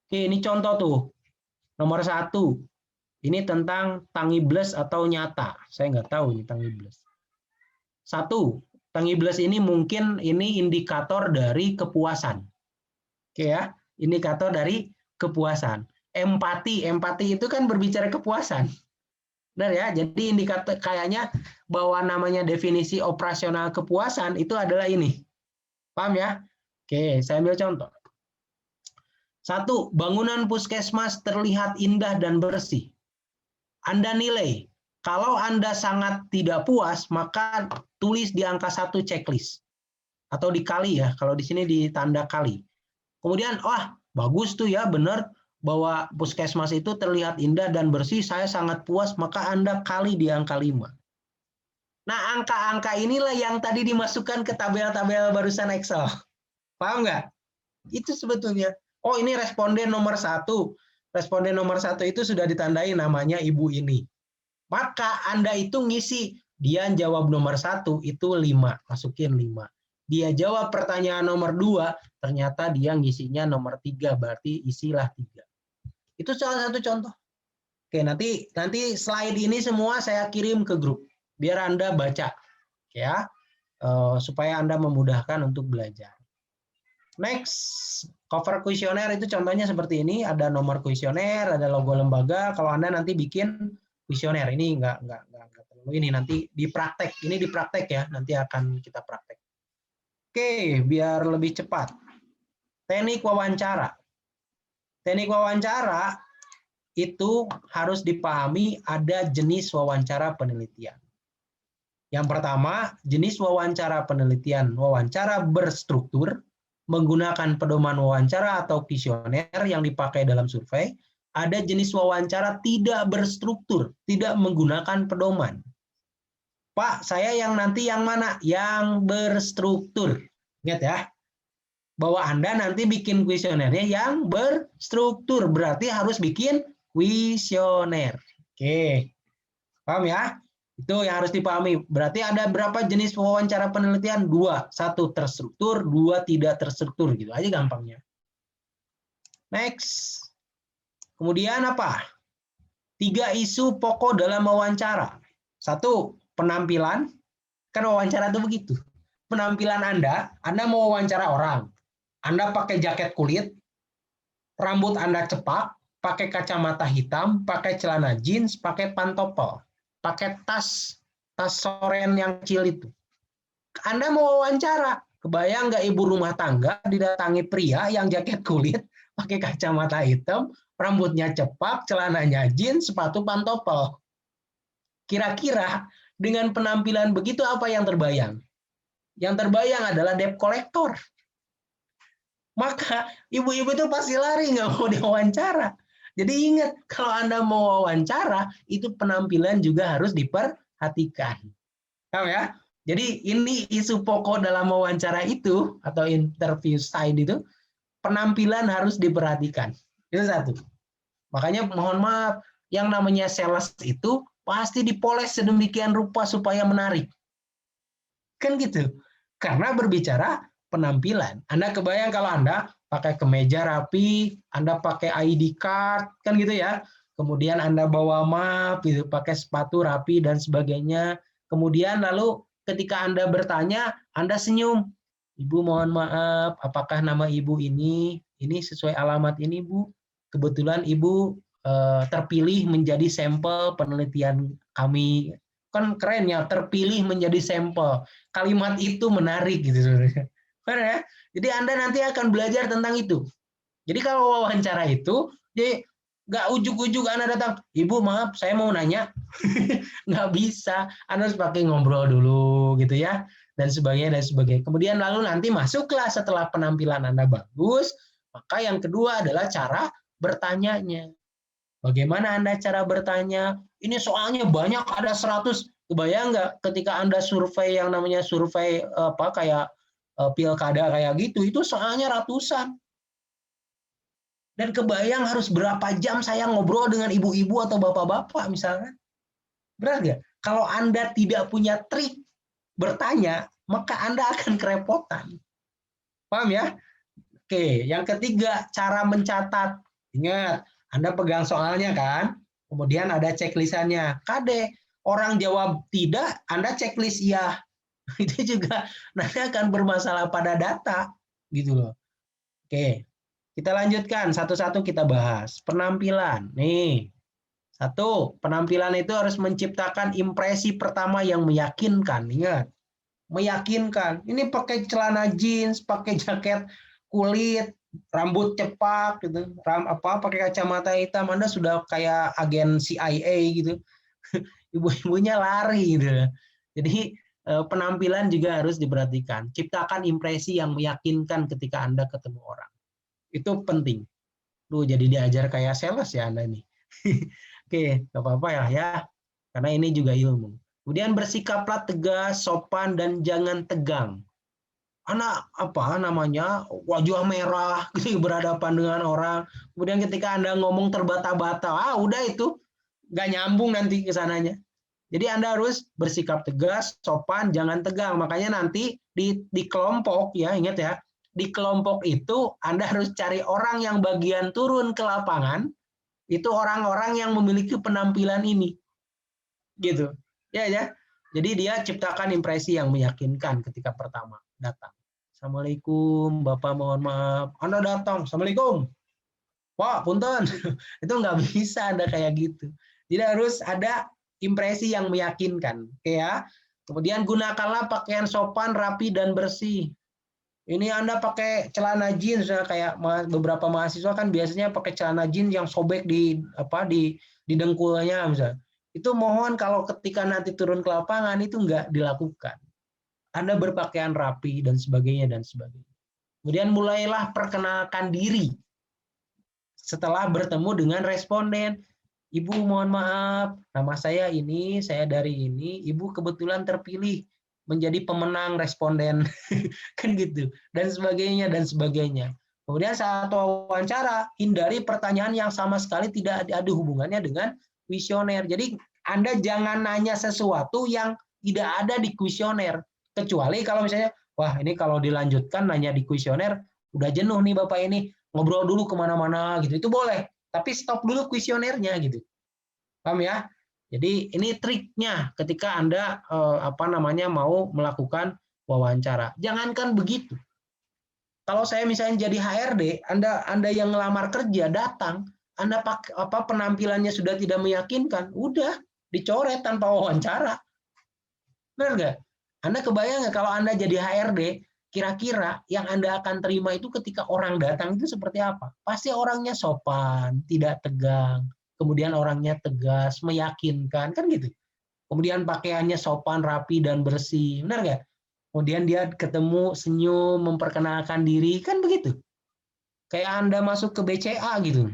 Oke, ini contoh tuh. Nomor 1. Ini tentang tangibles atau nyata. Saya nggak tahu ini tangibles. 1. Tangibles ini mungkin ini indikator dari kepuasan. Oke ya, indikator dari kepuasan. Empati itu kan berbicara kepuasan. Benar ya? Jadi indikator kayaknya bahwa namanya definisi operasional kepuasan itu adalah ini. Paham ya? Oke, saya ambil contoh. 1. Bangunan puskesmas terlihat indah dan bersih. Anda nilai, kalau Anda sangat tidak puas, maka tulis di angka 1 checklist. Atau dikali ya, kalau di sini ditanda kali. Kemudian, wah bagus tuh ya, benar bahwa puskesmas itu terlihat indah dan bersih, saya sangat puas, maka Anda kali di angka 5. Nah, angka-angka inilah yang tadi dimasukkan ke tabel-tabel barusan Excel. Paham nggak? Itu sebetulnya. Oh, ini responden nomor 1. Responden nomor 1 itu sudah ditandai namanya ibu ini. Maka Anda itu ngisi, dia jawab nomor 1 itu 5, masukin 5. Dia jawab pertanyaan nomor 2, ternyata dia ngisinya nomor 3, berarti isilah 3. Itu salah satu contoh. Oke, nanti slide ini semua saya kirim ke grup biar Anda baca ya, supaya Anda memudahkan untuk belajar. Next, cover kuesioner itu contohnya seperti ini, ada nomor kuesioner, ada logo lembaga. Kalau Anda nanti bikin kuesioner, ini nggak perlu ini, nanti dipraktek, ini dipraktek ya, nanti akan kita praktek. Oke, biar lebih cepat. Teknik wawancara. Teknik wawancara itu harus dipahami ada jenis wawancara penelitian. Yang pertama, jenis wawancara penelitian, wawancara berstruktur, menggunakan pedoman wawancara atau kuesioner yang dipakai dalam survei. Ada jenis wawancara tidak berstruktur, tidak menggunakan pedoman. Pak, saya yang nanti yang mana? Yang berstruktur. Ingat ya, bahwa Anda nanti bikin kuesionernya yang berstruktur, berarti harus bikin kuesioner. Oke, paham ya? Itu yang harus dipahami. Berarti ada berapa jenis wawancara penelitian? 2. 1 terstruktur, 2 tidak terstruktur. Gitu aja gampangnya. Next. Kemudian apa? 3 isu pokok dalam wawancara. 1, penampilan. Kan wawancara itu begitu. Penampilan Anda mau wawancara orang. Anda pakai jaket kulit, rambut Anda cepak, pakai kacamata hitam, pakai celana jeans, pakai pantopel. Pakai tas soren yang kecil itu. Anda mau wawancara, kebayang nggak ibu rumah tangga didatangi pria yang jaket kulit, pakai kacamata hitam, rambutnya cepak, celananya jeans, sepatu pantopel. Kira-kira dengan penampilan begitu apa yang terbayang? Yang terbayang adalah debt collector. Maka ibu-ibu itu pasti lari, nggak mau diwawancara. Jadi ingat, kalau Anda mau wawancara, itu penampilan juga harus diperhatikan. Paham ya? Jadi ini isu pokok dalam wawancara itu, atau interview side itu, penampilan harus diperhatikan. Itu 1. Makanya mohon maaf, yang namanya sales itu pasti dipoles sedemikian rupa supaya menarik. Kan gitu. Karena berbicara penampilan. Anda kebayang kalau Anda pakai kemeja rapi, Anda pakai ID card, kan gitu ya. Kemudian Anda bawa map, gitu, pakai sepatu rapi dan sebagainya. Kemudian lalu ketika Anda bertanya, Anda senyum. Ibu mohon maaf, apakah nama Ibu ini sesuai alamat ini, Bu? Kebetulan Ibu terpilih menjadi sampel penelitian kami. Kan keren ya, terpilih menjadi sampel. Kalimat itu menarik gitu sebenarnya. Benar ya? Jadi Anda nanti akan belajar tentang itu. Jadi kalau wawancara itu, jadi nggak ujuk-ujuk Anda datang, Ibu maaf saya mau nanya, nggak bisa. Anda harus pakai ngobrol dulu gitu ya, dan sebagainya dan sebagainya. Kemudian lalu nanti masuklah setelah penampilan Anda bagus, maka yang kedua adalah cara bertanyanya. Bagaimana Anda cara bertanya? Ini soalnya banyak, ada 100. Kebayang nggak ketika Anda survei yang namanya survei kayak pilkada kayak gitu, itu soalnya ratusan. Dan kebayang harus berapa jam saya ngobrol dengan ibu-ibu atau bapak-bapak misalnya. Benar nggak? Kalau Anda tidak punya trik bertanya, maka Anda akan kerepotan. Paham ya? Oke, yang ketiga, cara mencatat. Ingat, Anda pegang soalnya kan, kemudian ada checklistannya. Kade, orang jawab tidak, Anda checklist iya. Itu juga nanti akan bermasalah pada data, gitu loh. Oke, kita lanjutkan satu-satu kita bahas. Penampilan, nih. 1, penampilan itu harus menciptakan impresi pertama yang meyakinkan. Ingat, meyakinkan. Ini pakai celana jeans, pakai jaket kulit, rambut cepak gitu, pakai kacamata hitam, Anda sudah kayak agen CIA gitu. Ibu-ibunya lari gitu. Jadi penampilan juga harus diperhatikan. Ciptakan impresi yang meyakinkan ketika Anda ketemu orang. Itu penting. Duh, jadi diajar kayak sales ya Anda nih. Oke, nggak apa-apa ya, karena ini juga ilmu. Kemudian bersikaplah tegas, sopan, dan jangan tegang. Anak apa namanya wajah merah gitu berhadapan dengan orang. Kemudian ketika Anda ngomong terbata-bata, udah itu nggak nyambung nanti ke sananya. Jadi Anda harus bersikap tegas, sopan, jangan tegang. Makanya nanti di kelompok ya, ingat ya, di kelompok itu Anda harus cari orang yang bagian turun ke lapangan, itu orang-orang yang memiliki penampilan ini. Gitu. Ya. Jadi dia ciptakan impresi yang meyakinkan ketika pertama datang. Assalamualaikum, Bapak mohon maaf. Anda datang, Assalamualaikum. Pak, punten. Itu nggak bisa Anda kayak gitu. Jadi harus ada impresi yang meyakinkan. Oke ya. Kemudian gunakanlah pakaian sopan, rapi, dan bersih. Ini Anda pakai celana jeans, kayak beberapa mahasiswa kan biasanya pakai celana jeans yang sobek di dengkulnya misalnya. Itu mohon kalau ketika nanti turun ke lapangan itu nggak dilakukan. Anda berpakaian rapi dan sebagainya. Kemudian mulailah perkenalkan diri. Setelah bertemu dengan responden, Ibu mohon maaf, nama saya ini, saya dari ini, Ibu kebetulan terpilih menjadi pemenang responden, kan gitu, dan sebagainya. Kemudian saat wawancara, hindari pertanyaan yang sama sekali tidak ada hubungannya dengan kuesioner. Jadi Anda jangan nanya sesuatu yang tidak ada di kuesioner, kecuali kalau misalnya, wah ini kalau dilanjutkan nanya di kuesioner, udah jenuh nih Bapak ini, ngobrol dulu kemana-mana gitu, itu boleh, tapi stop dulu kuesionernya gitu, paham ya? Jadi ini triknya ketika Anda mau melakukan wawancara. Jangankan begitu. Kalau saya misalnya jadi HRD, Anda yang ngelamar kerja datang, Anda penampilannya sudah tidak meyakinkan, udah dicoret tanpa wawancara. Benar nggak? Anda kebayang nggak kalau Anda jadi HRD, kira-kira yang Anda akan terima itu ketika orang datang itu seperti apa? Pasti orangnya sopan, tidak tegang, kemudian orangnya tegas, meyakinkan, kan gitu. Kemudian pakaiannya sopan, rapi, dan bersih, benar nggak? Kemudian dia ketemu, senyum, memperkenalkan diri, kan begitu. Kayak Anda masuk ke BCA gitu.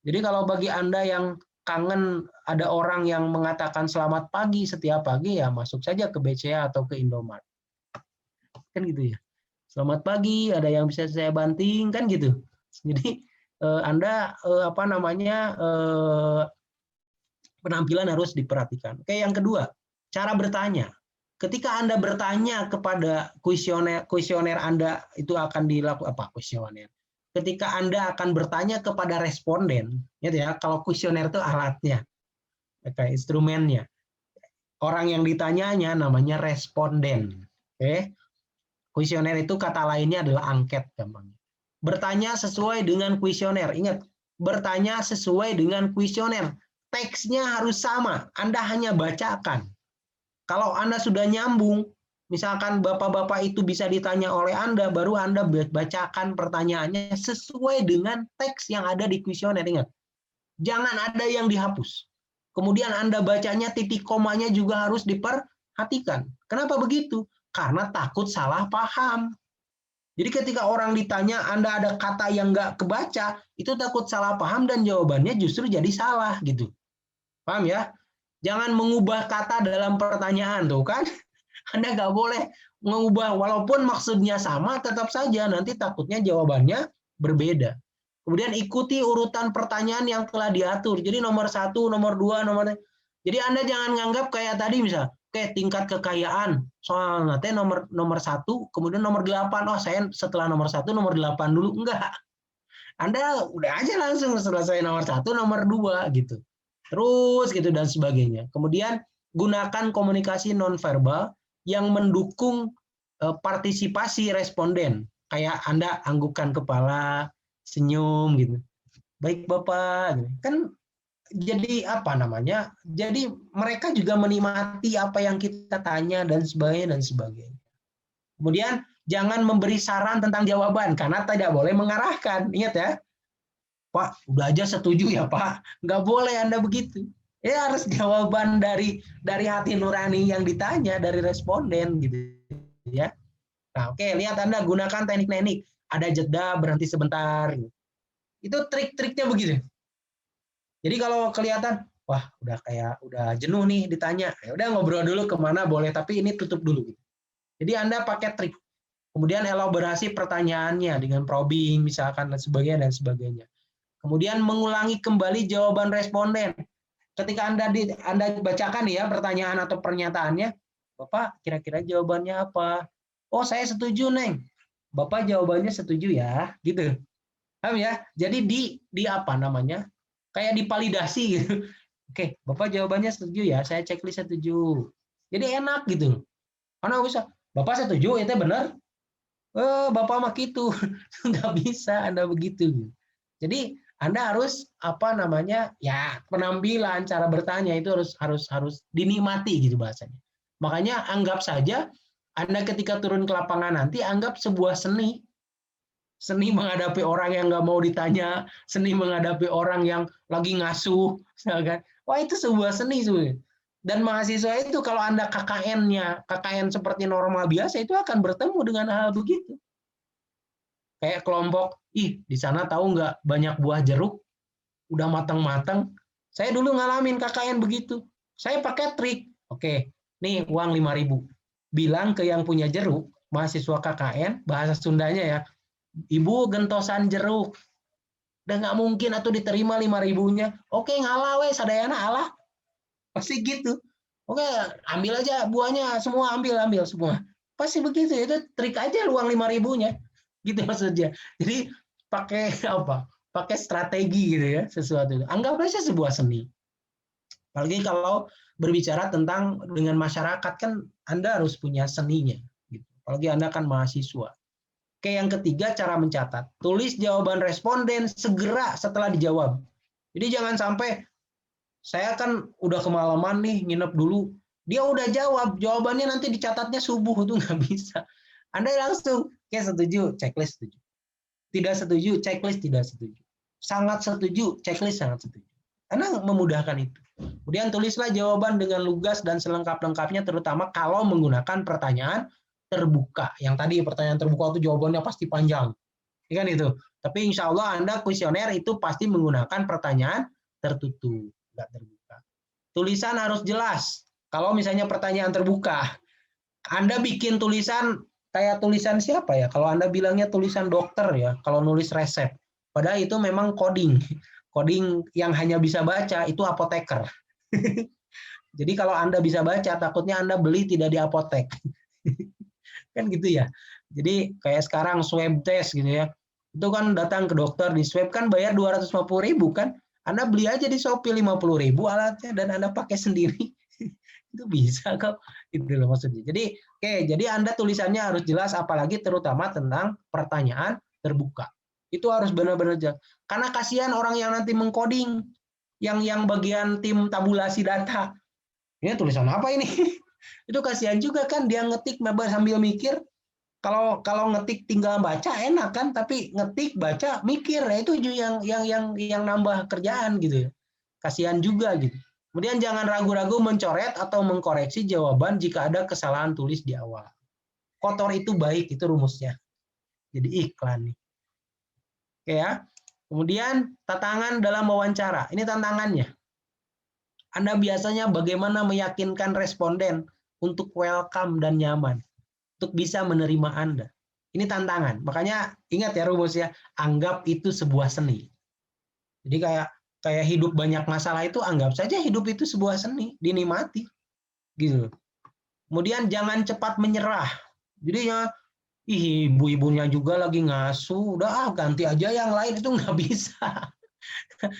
Jadi kalau bagi Anda yang kangen ada orang yang mengatakan selamat pagi setiap pagi, ya masuk saja ke BCA atau ke Indomaret. Kan gitu ya. Selamat pagi, ada yang bisa saya banting, kan gitu. Jadi Anda penampilan harus diperhatikan. Oke, yang kedua, cara bertanya. Ketika Anda bertanya kepada kuesioner Anda itu akan dilakukan apa kuesioner? Ketika Anda akan bertanya kepada responden, gitu ya. Kalau kuesioner itu alatnya, kayak instrumennya. Orang yang ditanyanya namanya responden. Oke. Kuesioner itu kata lainnya adalah angket gampangnya. Bertanya sesuai dengan kuesioner. Ingat, bertanya sesuai dengan kuesioner. Teksnya harus sama. Anda hanya bacakan. Kalau Anda sudah nyambung, misalkan bapak-bapak itu bisa ditanya oleh Anda, baru Anda bacakan pertanyaannya sesuai dengan teks yang ada di kuesioner. Ingat, jangan ada yang dihapus. Kemudian Anda bacanya titik komanya juga harus diperhatikan. Kenapa begitu? Karena takut salah paham. Jadi ketika orang ditanya Anda ada kata yang nggak kebaca, itu takut salah paham dan jawabannya justru jadi salah gitu. Paham ya? Jangan mengubah kata dalam pertanyaan tuh kan. Anda nggak boleh mengubah walaupun maksudnya sama, tetap saja nanti takutnya jawabannya berbeda. Kemudian ikuti urutan pertanyaan yang telah diatur. Jadi nomor 1, nomor 2, nomor. Jadi Anda jangan nganggap kayak tadi misal, oke tingkat kekayaan. Soalnya nomor 1, kemudian nomor 8. Oh saya setelah nomor 1 nomor 8 dulu. Enggak. Anda udah aja langsung selesai nomor 1, nomor 2 gitu. Terus gitu dan sebagainya. Kemudian gunakan komunikasi nonverbal yang mendukung partisipasi responden. Kayak Anda anggukkan kepala, senyum gitu. Baik Bapak, kan jadi apa namanya? Jadi mereka juga menikmati apa yang kita tanya dan sebagainya. Kemudian jangan memberi saran tentang jawaban karena tidak boleh mengarahkan. Ingat ya. Pak, udah aja setuju ya Pak. Nggak boleh Anda begitu. Ya harus jawaban dari hati nurani yang ditanya, dari responden gitu ya. Nah, oke, lihat Anda gunakan teknik-teknik. ada jeda, berhenti sebentar. Itu trik-triknya begitu. Jadi kalau kelihatan, wah udah jenuh nih ditanya, ya udah ngobrol dulu kemana boleh, tapi ini tutup dulu. Jadi Anda pakai trik. Kemudian elaborasi pertanyaannya dengan probing misalkan dan sebagainya. Kemudian mengulangi kembali jawaban responden. Ketika Anda bacakan ya pertanyaan atau pernyataannya, Bapak kira-kira jawabannya apa? Oh, saya setuju, Neng. Bapak jawabannya setuju ya, gitu. Paham ya? Jadi di apa namanya? Kayak dipalidasi gitu. Oke, Bapak jawabannya setuju ya, saya checklist setuju. Jadi enak gitu. Karena bisa, Bapak setuju, itu benar. Bapak mah gitu. Nggak bisa Anda begitu. Jadi Anda harus apa namanya? Ya, penampilan, cara bertanya itu harus dinikmati gitu bahasanya. Makanya anggap saja Anda ketika turun ke lapangan nanti anggap sebuah seni. Seni menghadapi orang yang nggak mau ditanya, seni menghadapi orang yang lagi ngasuh, misalkan. Wah, itu sebuah seni sebenarnya. Dan mahasiswa itu kalau Anda KKN seperti normal biasa itu akan bertemu dengan hal begitu. Kayak kelompok, di sana tahu nggak banyak buah jeruk, udah matang-matang. Saya dulu ngalamin KKN begitu. Saya pakai trik. Oke, nih uang 5.000. Bilang ke yang punya jeruk, mahasiswa KKN, bahasa Sundanya ya, Ibu gentosan jeruk. Udah nggak mungkin atau diterima 5.000-nya. Oke, ngalah weh, sadayana alah. Pasti gitu. Oke, ambil aja buahnya, semua ambil semua. Pasti begitu, itu trik aja uang 5.000-nya. Gitu maksudnya. Jadi pakai apa? Pakai strategi gitu ya, sesuatu. Anggap aja sebuah seni. Apalagi kalau berbicara tentang dengan masyarakat kan Anda harus punya seninya. Gitu. Apalagi Anda kan mahasiswa. Oke, yang ketiga cara mencatat. Tulis jawaban responden segera setelah dijawab. Jadi jangan sampai saya kan udah kemalaman nih nginep dulu. Dia udah jawab, jawabannya nanti dicatatnya subuh itu nggak bisa. Anda langsung, oke setuju, checklist setuju. Tidak setuju, checklist tidak setuju. Sangat setuju, checklist sangat setuju. Karena memudahkan itu. Kemudian tulislah jawaban dengan lugas dan selengkap-lengkapnya, terutama kalau menggunakan pertanyaan terbuka. Yang tadi pertanyaan terbuka itu jawabannya pasti panjang. Ya kan itu. Tapi insya Allah Anda kuesioner itu pasti menggunakan pertanyaan tertutup, nggak terbuka. Tulisan harus jelas. Kalau misalnya pertanyaan terbuka, Anda bikin tulisan kayak tulisan siapa ya? Kalau Anda bilangnya tulisan dokter ya, kalau nulis resep. Padahal itu memang coding. Coding yang hanya bisa baca itu apoteker. Jadi kalau Anda bisa baca, takutnya Anda beli tidak di apotek. Kan gitu ya. Jadi kayak sekarang swab test gitu ya. Itu kan datang ke dokter di swab kan bayar 250.000 kan. Anda beli aja di Shopee 50.000 alatnya dan Anda pakai sendiri. Itu bisa kok. Itu loh maksudnya. Jadi jadi Anda tulisannya harus jelas apalagi terutama tentang pertanyaan terbuka. Itu harus benar-benar jelas. Karena kasihan orang yang nanti mengcoding yang bagian tim tabulasi data. Ini tulisan apa ini? Itu kasihan juga kan dia ngetik sambil mikir. Kalau ngetik tinggal baca enak kan, tapi ngetik baca mikir ya itu yang nambah kerjaan gitu. Kasihan juga gitu. Kemudian jangan ragu-ragu mencoret atau mengkoreksi jawaban jika ada kesalahan tulis di awal. Kotor itu baik, itu rumusnya. Jadi iklan nih. Oke ya. Kemudian tantangan dalam wawancara. Ini tantangannya. Anda biasanya bagaimana meyakinkan responden untuk welcome dan nyaman, untuk bisa menerima Anda. Ini tantangan. Makanya ingat ya rumusnya, anggap itu sebuah seni. Jadi kayak hidup banyak masalah itu anggap saja hidup itu sebuah seni, dinikmati. Gitu. Kemudian jangan cepat menyerah. Jadi ya ibu-ibunya juga lagi ngasuh, udah ganti aja yang lain, itu nggak bisa.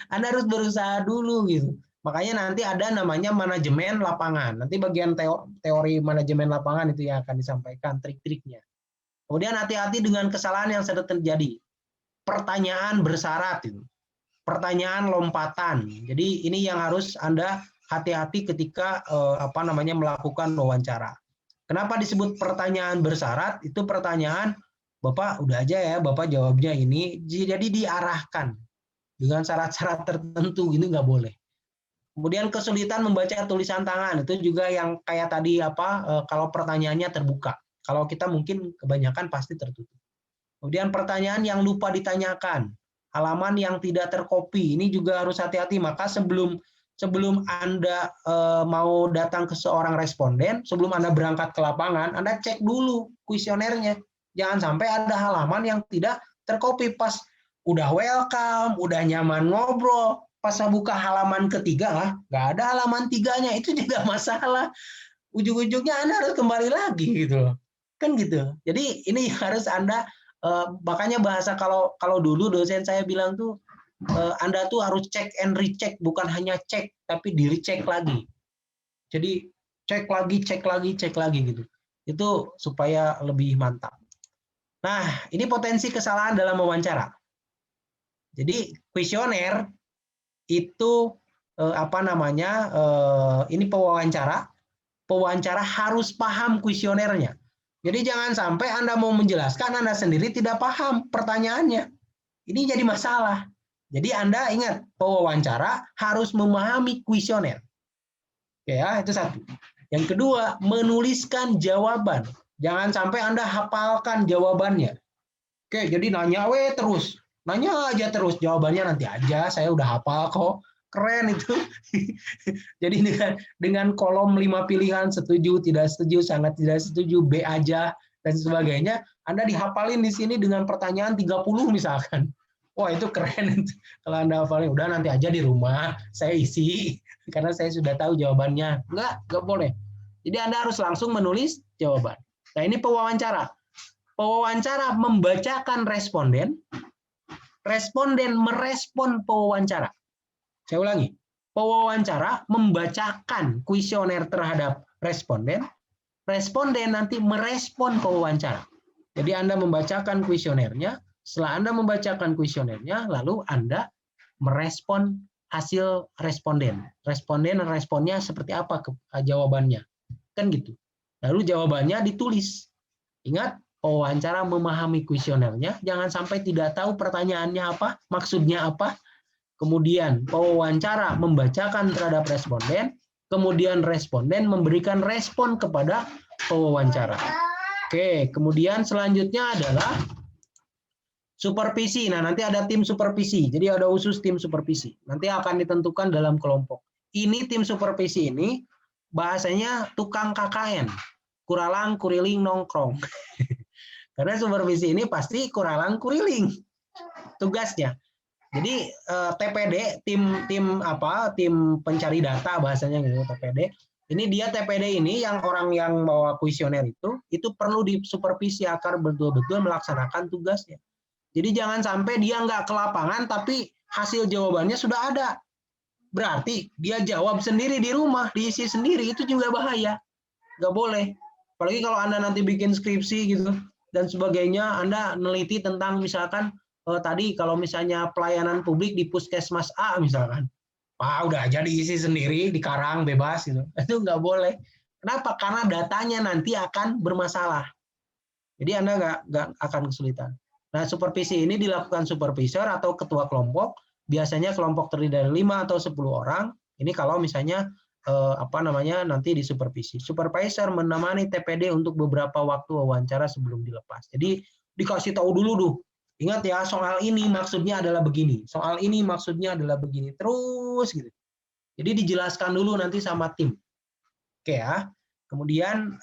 Anda harus berusaha dulu gitu. Makanya nanti ada namanya manajemen lapangan. Nanti bagian teori manajemen lapangan itu yang akan disampaikan trik-triknya. Kemudian hati-hati dengan kesalahan yang sedang terjadi. Pertanyaan bersyarat itu. Pertanyaan lompatan. Jadi ini yang harus Anda hati-hati ketika melakukan wawancara. Kenapa disebut pertanyaan bersyarat? Itu pertanyaan, Bapak udah aja ya, Bapak jawabnya ini. Jadi diarahkan dengan syarat-syarat tertentu, gitu nggak boleh. Kemudian kesulitan membaca tulisan tangan, itu juga yang kayak tadi kalau pertanyaannya terbuka. Kalau kita mungkin kebanyakan pasti tertutup. Kemudian pertanyaan yang lupa ditanyakan, halaman yang tidak terkopi, ini juga harus hati-hati. Maka sebelum Anda mau datang ke seorang responden, sebelum Anda berangkat ke lapangan, Anda cek dulu kuesionernya. Jangan sampai ada halaman yang tidak terkopi. Pas udah welcome, udah nyaman ngobrol, pas buka halaman ketiga, nggak ada halaman tiganya, itu juga masalah. Ujung-ujungnya Anda harus kembali lagi gitu. Kan gitu. Jadi ini harus Anda, makanya bahasa kalau dulu dosen saya bilang tuh, Anda tuh harus cek and recheck, bukan hanya cek tapi di recheck lagi. Jadi cek lagi gitu. Itu supaya lebih mantap. Nah, ini potensi kesalahan dalam wawancara. Jadi kuesioner itu ini pewawancara harus paham kuesionernya. Jadi jangan sampai Anda mau menjelaskan, Anda sendiri tidak paham pertanyaannya. Ini jadi masalah. Jadi Anda ingat, pewawancara harus memahami kuesioner. Oke ya, itu satu. Yang kedua, menuliskan jawaban. Jangan sampai Anda hafalkan jawabannya. Oke, jadi nanya terus. Nanya aja terus, jawabannya nanti aja, saya udah hafal kok. Keren itu. Jadi dengan kolom 5 pilihan, setuju, tidak setuju, sangat tidak setuju, B aja, dan sebagainya, Anda dihafalin di sini dengan pertanyaan 30 misalkan. Wah, itu keren. Kalau Anda hafalin, udah nanti aja di rumah, saya isi, karena saya sudah tahu jawabannya. Enggak boleh. Jadi Anda harus langsung menulis jawaban. Nah, ini pewawancara. Pewawancara membacakan responden, responden merespon pewawancara. Saya ulangi, pewawancara membacakan kuesioner terhadap responden, responden nanti merespon pewawancara. Jadi Anda membacakan kuesionernya, setelah Anda membacakan kuesionernya, lalu Anda merespon hasil responden. Responden responnya seperti apa jawabannya. Kan gitu. Lalu jawabannya ditulis. Ingat, pewawancara memahami kuesionernya, jangan sampai tidak tahu pertanyaannya apa, maksudnya apa. Kemudian pewawancara membacakan terhadap responden, kemudian responden memberikan respon kepada pewawancara. Oke, kemudian selanjutnya adalah supervisi. Nah, nanti ada tim supervisi. Jadi ada khusus tim supervisi. Nanti akan ditentukan dalam kelompok. Ini tim supervisi ini bahasanya tukang KKN. Kuralang, kuriling, nongkrong. Karena supervisi ini pasti kuralang, kuriling tugasnya. Jadi TPD, tim pencari data bahasanya gitu, TPD. Ini dia TPD ini yang orang yang bawa kuesioner itu perlu disupervisi agar betul-betul melaksanakan tugasnya. Jadi jangan sampai dia nggak ke lapangan tapi hasil jawabannya sudah ada. Berarti dia jawab sendiri di rumah, diisi sendiri, itu juga bahaya. Nggak boleh. Apalagi kalau Anda nanti bikin skripsi gitu dan sebagainya, Anda neliti tentang misalkan tadi kalau misalnya pelayanan publik di puskesmas A misalkan, udah aja diisi sendiri, dikarang bebas gitu. Itu nggak boleh. Kenapa? Karena datanya nanti akan bermasalah. Jadi Anda nggak akan kesulitan. Nah, supervisi ini dilakukan supervisor atau ketua kelompok. Biasanya kelompok terdiri dari 5 atau 10 orang. Ini kalau misalnya nanti disupervisi. Supervisor menemani TPD untuk beberapa waktu wawancara sebelum dilepas. Jadi dikasih tahu dulu tuh. Ingat ya, soal ini maksudnya adalah begini, soal ini maksudnya adalah begini, terus gitu. Jadi dijelaskan dulu nanti sama tim. Oke ya. Kemudian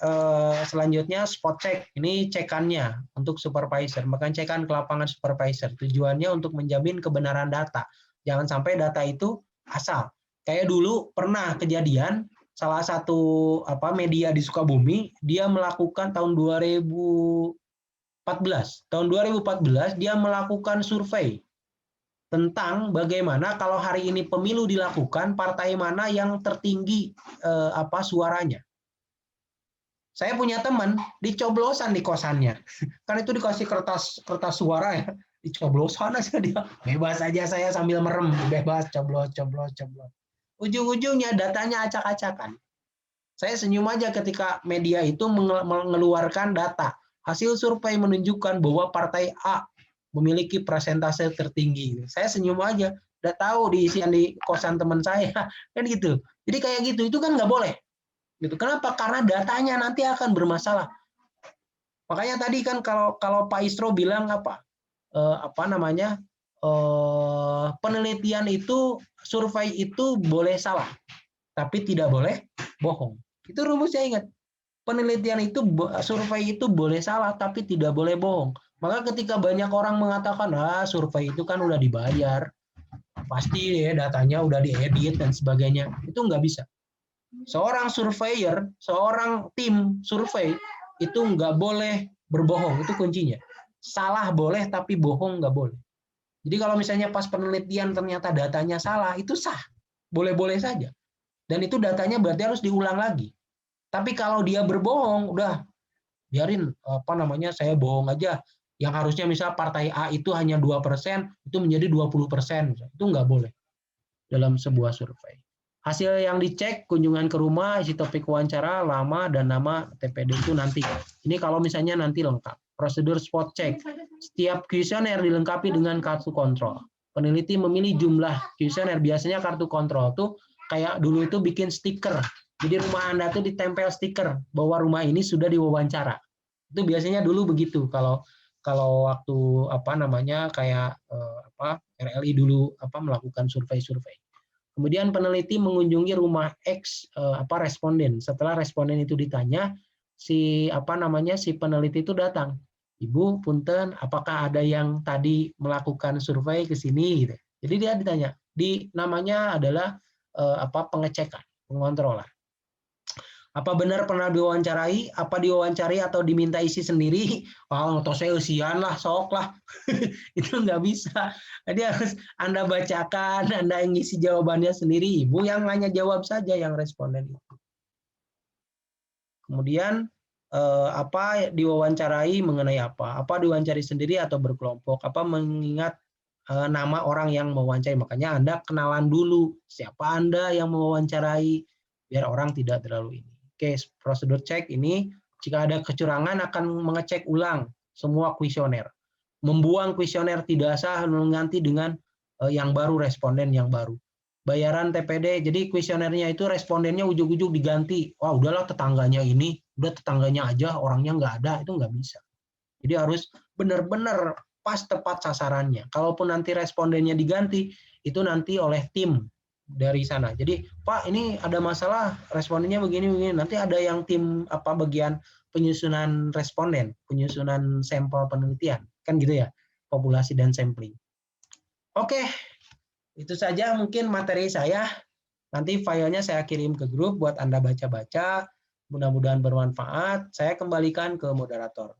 selanjutnya spot check. Ini cekannya untuk supervisor. Maka cekan ke lapangan supervisor. Tujuannya untuk menjamin kebenaran data. Jangan sampai data itu asal. Kayak dulu pernah kejadian salah satu media di Sukabumi, dia melakukan tahun 2014 dia melakukan survei tentang bagaimana kalau hari ini pemilu dilakukan, partai mana yang tertinggi suaranya. Saya punya teman dicoblosan di kosannya, kan itu dikasih kertas suara ya, dicoblosan aja dia, bebas aja saya sambil merem, bebas coblos. Ujung-ujungnya datanya acak-acakan. Saya senyum aja ketika media itu mengeluarkan data. Hasil survei menunjukkan bahwa partai A memiliki persentase tertinggi. Saya senyum aja, udah tahu diisian di kosan teman saya, kan gitu. Jadi kayak gitu, itu kan nggak boleh. Gitu. Kenapa? Karena datanya nanti akan bermasalah. Makanya tadi kan kalau Pak Isro bilang penelitian itu, survei itu boleh salah, tapi tidak boleh bohong. Itu rumusnya, ingat. Penelitian itu, survei itu boleh salah, tapi tidak boleh bohong. Maka ketika banyak orang mengatakan, survei itu kan udah dibayar, pasti ya datanya udah diedit dan sebagainya, itu nggak bisa. Seorang surveyor, seorang tim survei itu nggak boleh berbohong, itu kuncinya. Salah boleh, tapi bohong nggak boleh. Jadi kalau misalnya pas penelitian ternyata datanya salah, itu sah, boleh-boleh saja. Dan itu datanya berarti harus diulang lagi. Tapi kalau dia berbohong, udah biarin, saya bohong aja. Yang harusnya misal partai A itu hanya 2%, itu menjadi 20%. Itu nggak boleh dalam sebuah survei. Hasil yang dicek, kunjungan ke rumah, isi topik wawancara, lama, dan nama TPD itu nanti. Ini kalau misalnya nanti lengkap. Prosedur spot check. Setiap kuesioner dilengkapi dengan kartu kontrol. Peneliti memilih jumlah kuesioner. Biasanya kartu kontrol tuh kayak dulu itu bikin stiker. Jadi rumah Anda tuh ditempel stiker bahwa rumah ini sudah diwawancara. Itu biasanya dulu begitu kalau waktu kayak RLI dulu melakukan survei-survei. Kemudian peneliti mengunjungi rumah X responden. Setelah responden itu ditanya, si peneliti itu datang. Ibu, punten, apakah ada yang tadi melakukan survei ke sini? Gitu. Jadi dia ditanya. Namanya adalah pengecekan, pengontrolan. Apa benar pernah diwawancarai? Apa diwawancari atau diminta isi sendiri? Atau saya usian lah, sok lah. Itu nggak bisa. Jadi harus Anda bacakan, Anda yang ngisi jawabannya sendiri. Ibu yang hanya jawab saja yang responden itu. Kemudian diwawancarai mengenai apa? Apa diwawancari sendiri atau berkelompok? Apa mengingat nama orang yang mewawancarai? Makanya Anda kenalan dulu siapa Anda yang mewawancarai biar orang tidak terlalu ini. Oke, prosedur cek ini jika ada kecurangan akan mengecek ulang semua kuesioner. Membuang kuesioner tidak sah mengganti dengan yang baru, responden yang baru. Bayaran TPD, jadi kuesionernya itu respondennya ujuk-ujuk diganti. Wah, udahlah tetangganya ini, udah tetangganya aja, orangnya nggak ada, itu nggak bisa. Jadi harus benar-benar pas tepat sasarannya. Kalaupun nanti respondennya diganti, itu nanti oleh tim dari sana. Jadi, Pak, ini ada masalah, respondennya begini. Nanti ada yang tim bagian penyusunan responden, penyusunan sampel penelitian. Kan gitu ya, populasi dan sampling. Oke, itu saja mungkin materi saya. Nanti filenya saya kirim ke grup buat Anda baca-baca. Mudah-mudahan bermanfaat. Saya kembalikan ke moderator.